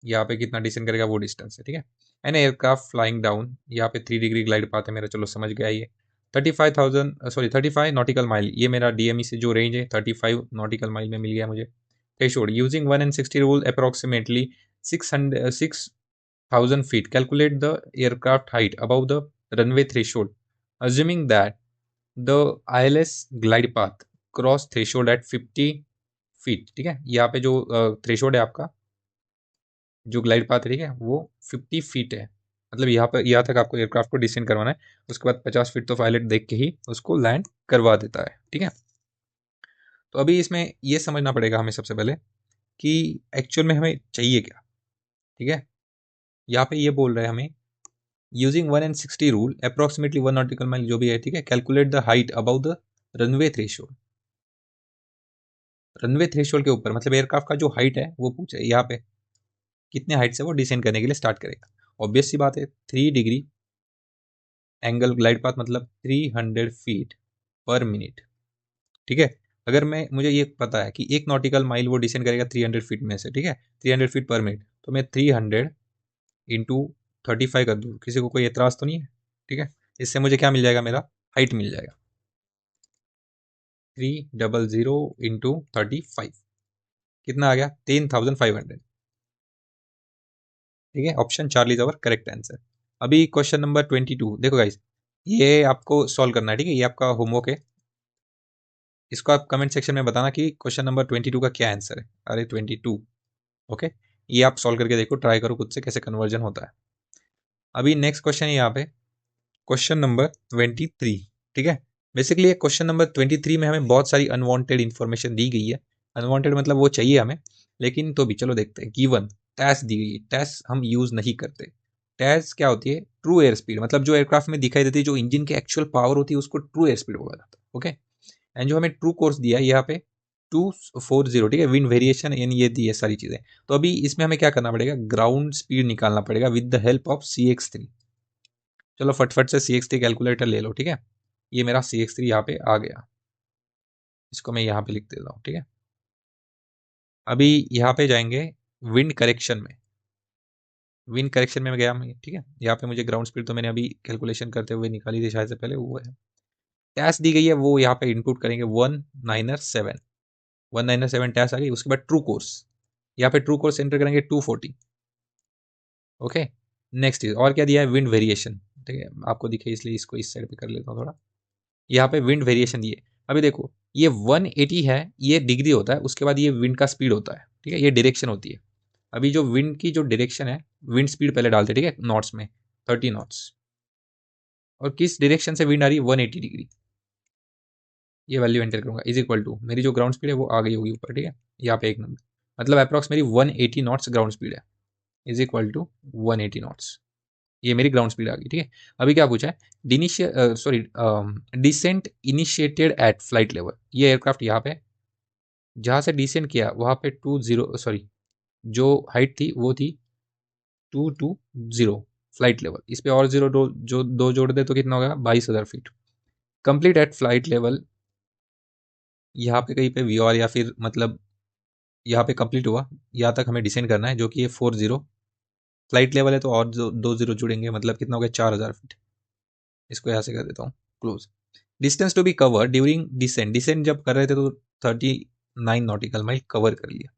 यहाँ पे कितना डिसेंड करेगा वो डिस्टेंस है, ठीक है, एन एयरक्राफ्ट फ्लाइंग डाउन, यहाँ पे 3 डिग्री ग्लाइड पाथ है मेरा, चलो समझ गया, ये 35 नॉटिकल माइल, ये मेरा डीएमई से जो रेंज है 35 नॉटिकल माइल में मिल गया मुझे। Threshold using 1 and 60 rule approximately 6,000 feet, calculate the aircraft height above the runway threshold, assuming that the ILS glide path cross threshold at 50 feet, ठीक है, यहाँ पे जो थ्रेशोल्ड है आपका, जो ग्लाइड पाथ है, ठीक है, वो 50 फीट है, मतलब यहाँ पर यहाँ तक आपको एयरक्राफ्ट को डिसेंड करवाना है, उसके बाद 50 फीट तो पायलट देख के ही उसको लैंड करवा देता है, ठीक है। तो अभी इसमें ये समझना पड़ेगा हमें सबसे पहले कि एक्चुअल में हमें चाहिए क्या, ठीक है, यहाँ पे ये बोल रहे हैं हमें using 1 and 60 rule approximately 1 nautical mile जो भी है, ठीक है, calculate the height about the runway threshold, runway threshold के ऊपर मतलब एयरक्राफ्ट का जो हाइट है वो पूछे, यहाँ पे कितने हाइट से वो डिसेंड करने के लिए स्टार्ट करेगा। ऑब्वियस सी बात है, 3 डिग्री एंगल ग्लाइड पाथ मतलब 300 फीट पर मिनट, ठीक है, अगर मैं मुझे ये पता है कि 1 नॉटिकल माइल वो डिसेंड करेगा 300 फीट में से, ठीक है, 300 फीट पर मिनट, तो मैं 300 इंटू 35 कर दूँ, किसी को कोई एतराज़ तो नहीं है, ठीक है, इससे मुझे क्या मिल जाएगा, मेरा हाइट मिल जाएगा, 300 इंटू 35 कितना आ गया, 10,500, ठीक है, option charlie is our correct answer. अभी क्वेश्चन नंबर 22 देखो गाइस, ये आपको सॉल्व करना है, ठीक है, ये आपका होमवर्क है, इसको आप कमेंट सेक्शन में बताना कि क्वेश्चन नंबर 22 का क्या आंसर है, अरे 22, ओके, ये आप सॉल्व करके देखो, ट्राई करो खुद से कैसे कन्वर्जन होता है। अभी नेक्स्ट क्वेश्चन है यहाँ पे क्वेश्चन नंबर 23, ठीक है, बेसिकली क्वेश्चन नंबर 23 में हमें बहुत सारी अनवांटेड इन्फॉर्मेशन दी गई है, अनवांटेड मतलब वो चाहिए हमें, लेकिन तो भी चलो देखते हैं। गिवन टैस दी गई है, टैस हम यूज नहीं करते, टैस क्या होती है, ट्रू एयर स्पीड, मतलब जो एयरक्राफ्ट में दिखाई देती है, जो इंजन की एक्चुअल पावर होती है उसको ट्रू एयर स्पीड बोला जाता है, ओके, एंड जो हमें ट्रू कोर्स दिया है यहाँ पे 240, ठीक है, विंड वेरिएशन यानी ये दी है सारी चीजें। तो अभी इसमें हमें क्या करना पड़ेगा, ग्राउंड स्पीड निकालना पड़ेगा with the help of CX3। चलो फटफट से CX3 कैलकुलेटर ले लो, ठीक है, ये मेरा CX3 यहाँ पे आ गया, इसको मैं यहाँ पे लिख देता हूँ, ठीक है। अभी यहाँ पे जाएंगे विंड करेक्शन में, विंड करेक्शन में गया मैं, ठीक है, यहाँ पे मुझे ग्राउंड स्पीड तो मैंने अभी कैलकुलेशन करते हुए निकाली थी शायद से पहले, वो है टैस दी गई है, वो यहाँ पे इनपुट करेंगे 197 टैस आ गई, उसके बाद ट्रू कोर्स, यहाँ पे ट्रू कोर्स एंटर करेंगे 240, ओके, नेक्स्ट इज और क्या दिया है, विंड वेरिएशन, ठीक है, आपको दिखे इसलिए इसको इस साइड पे कर लेता हूँ थोड़ा, यहाँ पे विंड वेरिएशन दिए। अभी देखो ये 180 है, ये डिग्री होता है, उसके बाद ये विंड का स्पीड होता है, ठीक है, ये डायरेक्शन होती है। अभी जो विंड की जो डायरेक्शन है, विंड स्पीड पहले डालते हैं, ठीक है, नॉट्स में 30 नॉट्स, और किस डायरेक्शन से विंड आ रही है 180 डिग्री, ये वैल्यू एंटर करूंगा, इज इक्वल टू मेरी जो ग्राउंड स्पीड है वो आ गई होगी ऊपर, ठीक है, यहाँ पे 1 नंबर, मतलब अप्रॉक्स मेरी 180 नॉट्स ग्राउंड स्पीड है, इज इक्वल टू 180 नॉट्स, ये मेरी ग्राउंड स्पीड आ गई, ठीक है। अभी क्या पूछा है, descent initiated at flight level, ये एयरक्राफ्ट यहाँ पे जहाँ से डिसेंट किया वहाँ पे 20 जो हाइट थी वो थी 220 फ्लाइट लेवल, इस पे और जीरो जो दो जोड़ दे तो कितना होगा 22,000 feet. Complete at flight level, यहाँ पे कहीं पे वी या फिर मतलब यहाँ पे कंप्लीट हुआ, यहाँ तक हमें डिसेंड करना है, जो कि ये 40 फ्लाइट लेवल है, तो और जो 2 जीरो जुड़ेंगे, मतलब कितना हो गया 4,000 फीट। इसको यहाँ से कर देता हूँ close. Distance to be cover during descent, descent जब कर रहे थे तो 39 नॉटिकल माइल कवर कर लिया।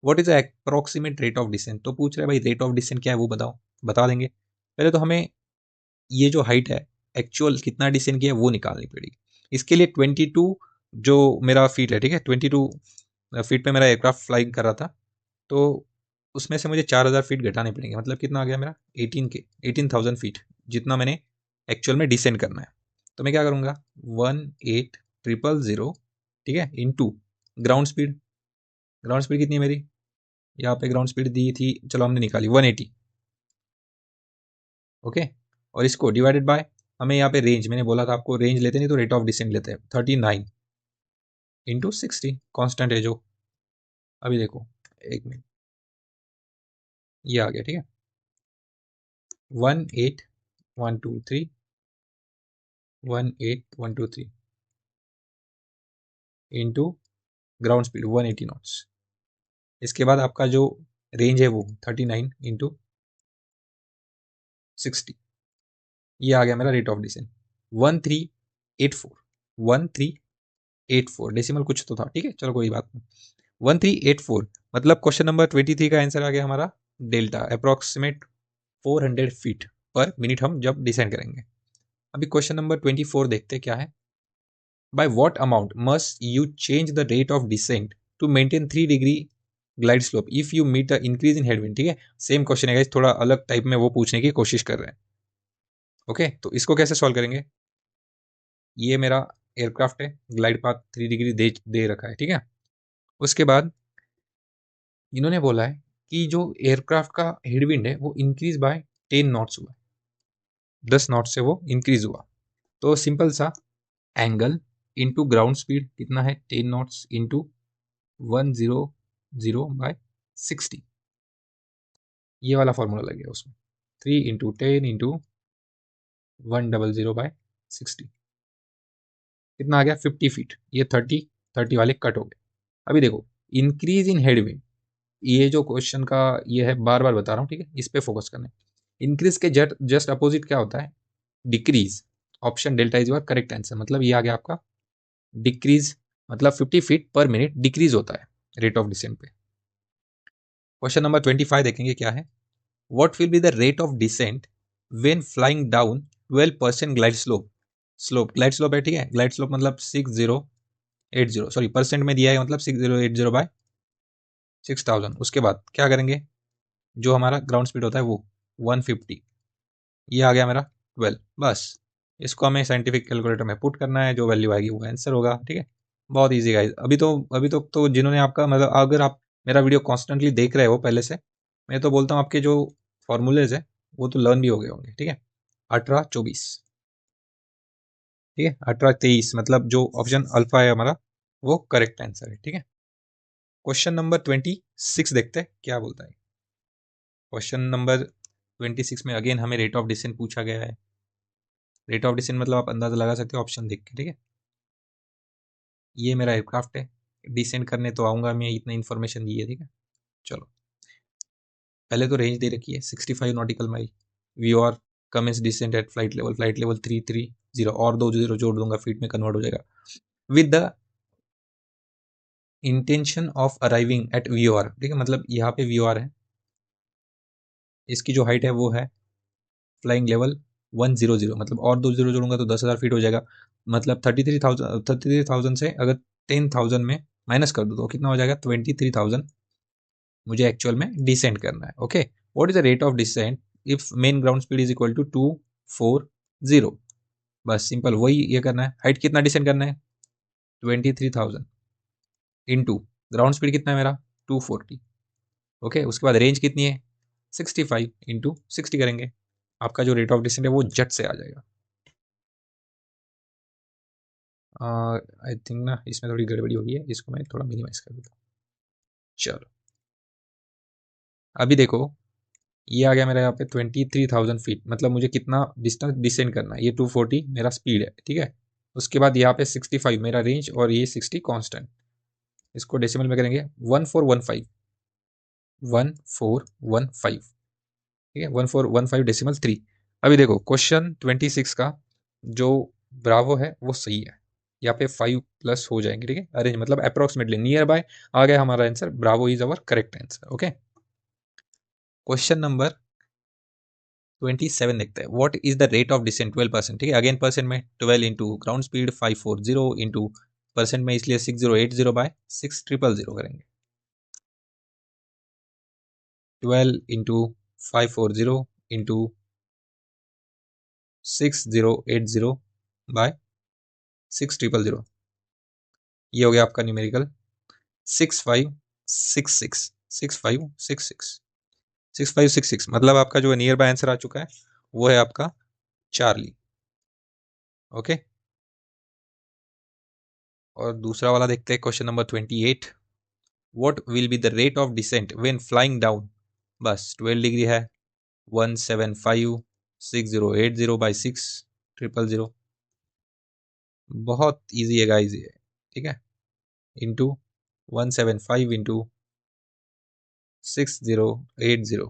What is approximate rate of descent, तो पूछ रहे हैं भाई रेट ऑफ डिसेंट क्या है वो बताओ, बता देंगे। पहले तो हमें ये जो हाइट है एक्चुअल कितना डिसेंट किया है वो निकालनी पड़ेगी। इसके लिए 22 जो मेरा फीट है, ठीक है, 22 फीट पे मेरा एयरक्राफ्ट फ्लाइंग कर रहा था, तो उसमें से मुझे 4,000 फीट घटाने पड़ेंगे, मतलब कितना आ गया मेरा 18,000 फीट, जितना मैंने एक्चुअल में डिसेंड करना है। तो मैं क्या करूँगा 18,000, ठीक है, into ground speed, ground speed कितनी है मेरी, यहाँ पे ग्राउंड स्पीड दी थी, चलो हमने निकाली 180, ओके, और इसको डिवाइडेड बाय, हमें यहाँ पे रेंज, मैंने बोला था आपको रेंज लेते नहीं तो रेट ऑफ डिसेंट लेते हैं, 39 इंटू 60 कॉन्स्टेंट है जो, अभी देखो 1 मिनट, ये आ गया, ठीक है, 18,123 18,123 इंटू ग्राउंड स्पीड 180 नॉट्स, इसके बाद आपका जो रेंज है वो 39 इंटू 60, ये आ गया मेरा रेट ऑफ डिसेंट 1384, 1384 डेसिमल कुछ तो था, ठीक है, चलो कोई बात नहीं, 1384, मतलब क्वेश्चन नंबर 23 का आंसर आ गया हमारा डेल्टा अप्रोक्सीमेट 400 फीट पर मिनट हम जब डिसेंड करेंगे। अभी क्वेश्चन नंबर 24 देखते क्या है, by what amount must you change the rate of descent to maintain 3 degree glide slope if you meet the increase in headwind, ठीक है, सेम क्वेश्चन है, थोड़ा अलग टाइप में वो पूछने की कोशिश कर रहे हैं। ओके, तो इसको कैसे सॉल्व करेंगे, ये मेरा एयरक्राफ्ट है, ग्लाइड पाथ 3 डिग्री दे रखा है, ठीक है, उसके बाद इन्होंने बोला है कि जो एयरक्राफ्ट का हेडविंड है वो इंक्रीज बाय 10 नॉट्स हुआ, 10 नॉट से वो इंक्रीज हुआ, तो सिंपल सा एंगल इंटू ग्राउंड स्पीड कितना है 10 नॉट्स इंटू 100/60, ये वाला फॉर्मूला लग गया उसमें, 3 इंटू 10 इंटू 100/60 कितना आ गया 50 फीट, ये 30 वाले कट हो गए। अभी देखो इंक्रीज इन हेडविंड, ये जो क्वेश्चन का ये है बार बार बता रहा हूँ, ठीक है, इस पे फोकस करना है। इंक्रीज के जस्ट अपोजिट क्या होता है decrease, option delta is your correct answer, मतलब ये आ गया आपका डिक्रीज, मतलब 50 फीट पर मिनट डिक्रीज होता है रेट ऑफ डिसेंट पे। क्वेश्चन नंबर 25 देखेंगे क्या है, what will be the rate of descent when flying down 12% glide slope, glide slope है, ठीक है, ग्लाइड स्लोप मतलब 6080, सॉरी परसेंट में दिया है, मतलब 6080/6000, उसके बाद क्या करेंगे, जो हमारा ग्राउंड स्पीड होता है वो 150, ये आ गया मेरा 12, बस इसको हमें साइंटिफिक कैलकुलेटर में पुट करना है, जो वैल्यू आएगी वो आंसर होगा, ठीक है, बहुत ईजी गाइस। अभी तो जिन्होंने आपका मतलब अगर आप मेरा वीडियो कॉन्स्टेंटली देख रहे हो पहले से, मैं तो बोलता हूँ आपके जो फॉर्मूलेज है वो तो लर्न भी हो गए होंगे, ठीक है, 1824, ठीक है, 1823, मतलब जो ऑप्शन अल्फा है हमारा वो करेक्ट आंसर है, ठीक है। क्वेश्चन नंबर 26 देखते हैं क्या बोलता है। क्वेश्चन नंबर 26 में अगेन हमें रेट ऑफ डिसेंट पूछा गया है, रेट ऑफ डिसेंट मतलब आप अंदाजा लगा सकते हो ऑप्शन देख के, ठीक है, ये मेरा एयरक्राफ्ट है, डिसेंट करने तो आऊंगा मैं, इतना इन्फॉर्मेशन दी है, ठीक है, चलो पहले तो रेंज दे रखी है 65 nautical mile, we are commence descent at flight level 330, और 2 जीरो जोड़ दूंगा फीट में कन्वर्ट हो जाएगा, with the intention of arriving at we are, ठीक है, मतलब यहाँ पे वी आर है, इसकी जो हाइट है वो है फ्लाइंग लेवल 100, मतलब और 2 जीरो जोड़ूंगा तो 10,000 फीट हो जाएगा। मतलब 33,000 से अगर 10,000 में माइनस कर दो तो कितना हो जाएगा, 23,000 मुझे एक्चुअल में डिसेंड करना है। Okay, what is the rate of descent if main ground speed is equal to 240। बस सिंपल वही ये करना है। हाइट कितना डिसेंड करना है, 23,000 इंटू ग्राउंड स्पीड कितना है मेरा 240। ओके, उसके बाद रेंज कितनी है 65 इंटू 60 करेंगे, आपका जो रेट ऑफ डिसेंट है वो जट से आ जाएगा। आई थिंक ना इसमें थोड़ी गड़बड़ी हो गई है, इसको मैं थोड़ा मिनिमाइज कर देता हूँ। चलो अभी देखो ये आ गया मेरा यहाँ पे 23,000 फीट, मतलब मुझे कितना डिस्टेंस डिसेंड करना है। ये 240 मेरा स्पीड है, ठीक है। उसके बाद यहाँ पे 65 मेरा रेंज और ये 60 कांस्टेंट। इसको डेसिमल में करेंगे 1415, 1415, ठीक है, 1415 डेसिमल 3। अभी देखो क्वेश्चन 26 का जो ब्रावो है वो सही है, यहाँ पे 5 प्लस हो जाएंगे, ठीक है। अरेंज मतलब अप्रोक्सीमेटली नियर बाय आ गया हमारा answer, bravo is our correct answer. Okay, question number 27 देखते हैं। What is the rate of descent 12%, ठीक है। अगेन परसेंट में 12 into ground speed 540 into percent में इसलिए 6080 बाय 6000 करेंगे। 12 इंटू 540 इंटू 6080 बाय 6000, ये हो गया आपका न्यूमेरिकल 6566 6566 6566, मतलब आपका जो नियर बाय आंसर आ चुका है वो है आपका चार्ली। ओके, और दूसरा वाला देखते हैं question number 28। What will be the rate of descent when flying down. बस 12 डिग्री है, 175 6080 बाई 6000, बहुत ईजी है गाइस ये, ठीक है। इंटू 175 इंटू 6080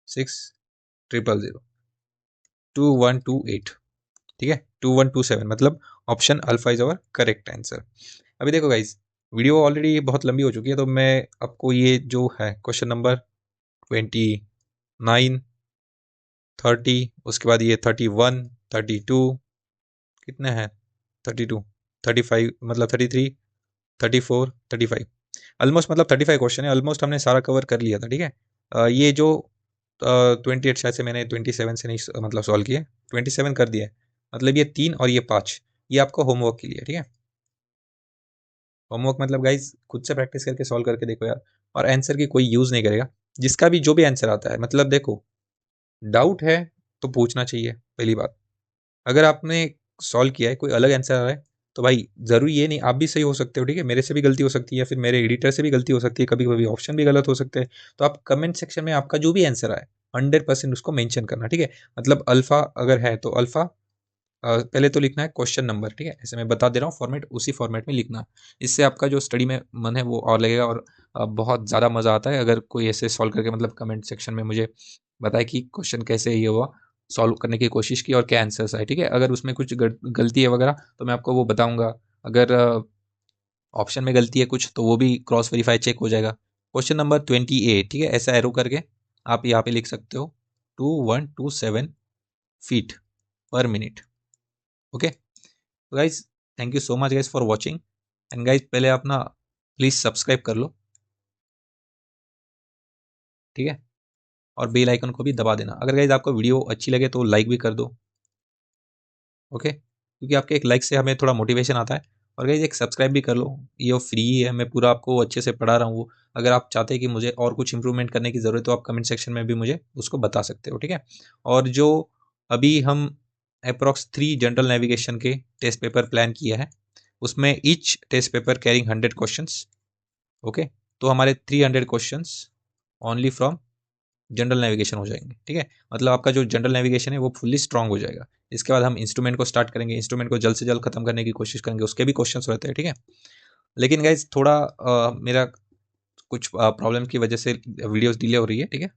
6000 2128, ठीक है, 2127, मतलब option alpha is our correct answer. अभी देखो गाइज वीडियो ऑलरेडी बहुत लंबी हो चुकी है, तो मैं आपको ये जो है क्वेश्चन नंबर 29 30, उसके बाद ये 31 32, कितने हैं 32 35, मतलब 33 34 35, ऑलमोस्ट मतलब 35 क्वेश्चन है, ऑलमोस्ट हमने सारा कवर कर लिया था, ठीक है। ये जो 28 शायद से मैंने 27 से नहीं मतलब सॉल्व किया, 27 कर दिया है, मतलब ये 3 और ये 5 ये आपको होमवर्क के लिए, ठीक है। होमवर्क मतलब गाइज खुद से प्रैक्टिस करके सॉल्व करके देखो यार, और आंसर की कोई यूज़ नहीं करेगा। जिसका भी जो भी आंसर आता है, मतलब देखो डाउट है तो पूछना चाहिए पहली बात। अगर आपने सॉल्व किया है कोई अलग आंसर आ रहा है तो भाई ज़रूरी ये नहीं आप भी सही हो सकते हो, ठीक है। मेरे से भी गलती हो सकती है या फिर मेरे एडिटर से भी गलती हो सकती है, कभी कभी ऑप्शन भी गलत हो सकते हैं। तो आप कमेंट सेक्शन में आपका जो भी आंसर आए 100% उसको मेंशन करना, ठीक है। मतलब अल्फ़ा अगर है तो अल्फ़ा पहले तो लिखना है क्वेश्चन नंबर, ठीक है। ऐसे मैं बता दे रहा हूँ फॉर्मेट, उसी फॉर्मेट में लिखना। इससे आपका जो स्टडी में मन है वो और लगेगा, और बहुत ज़्यादा मज़ा आता है अगर कोई ऐसे सॉल्व करके मतलब कमेंट सेक्शन में मुझे बताए कि क्वेश्चन कैसे ये हुआ, सॉल्व करने की कोशिश की और क्या आंसर्स आए, ठीक है। अगर उसमें कुछ गलती है वगैरह तो मैं आपको वो बताऊंगा। अगर ऑप्शन में गलती है कुछ तो वो भी क्रॉस वेरीफाई चेक हो जाएगा। क्वेश्चन नंबर 28, ठीक है, ऐसा एरो करके आप यहाँ पे लिख सकते हो 2127 फीट पर मिनट। ओके, तो guys thank you so much guys for watching, and guys पहले आप ना प्लीज़ सब्सक्राइब कर लो, ठीक है, और बेल आइकन को भी दबा देना। अगर गाइज आपको वीडियो अच्छी लगे तो लाइक भी कर दो, ओके, क्योंकि आपके एक लाइक से हमें थोड़ा मोटिवेशन आता है। और गाइज एक सब्सक्राइब भी कर लो, ये फ्री है, मैं पूरा आपको अच्छे से पढ़ा रहा हूँ। अगर आप चाहते हैं कि मुझे और कुछ इंप्रूवमेंट करने की ज़रूरत है तो आप कमेंट सेक्शन में भी मुझे उसको बता सकते हो, ठीक है। और जो अभी हम अप्रॉक्स 3 जनरल नेविगेशन के टेस्ट पेपर प्लान किया है, उसमें each test paper carrying 100 questions, okay. तो हमारे 300 questions only from general navigation हो जाएंगे, ठीक है। मतलब आपका जो जनरल नेविगेशन है वो फुल्ली स्ट्रांग हो जाएगा। इसके बाद हम इंस्ट्रूमेंट को स्टार्ट करेंगे, इंस्ट्रूमेंट को जल्द से जल्द खत्म करने की कोशिश करेंगे, उसके भी क्वेश्चंस रहते हैं, ठीक है। लेकिन गाइज थोड़ा मेरा कुछ प्रॉब्लम की वजह से वीडियोस डिले हो रही है, ठीक है।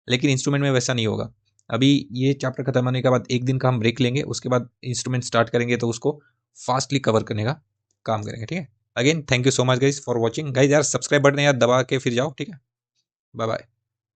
लेकिन इंस्ट्रूमेंट में वैसा नहीं होगा। अभी ये चैप्टर खत्म होने के बाद एक दिन का हम ब्रेक लेंगे, उसके बाद इंस्ट्रूमेंट स्टार्ट करेंगे तो उसको फास्टली कवर करने का काम करेंगे, ठीक है। Again thank you so much guys for watching. Guys यार सब्सक्राइब बटन यार दबा के फिर जाओ, ठीक है। Bye bye.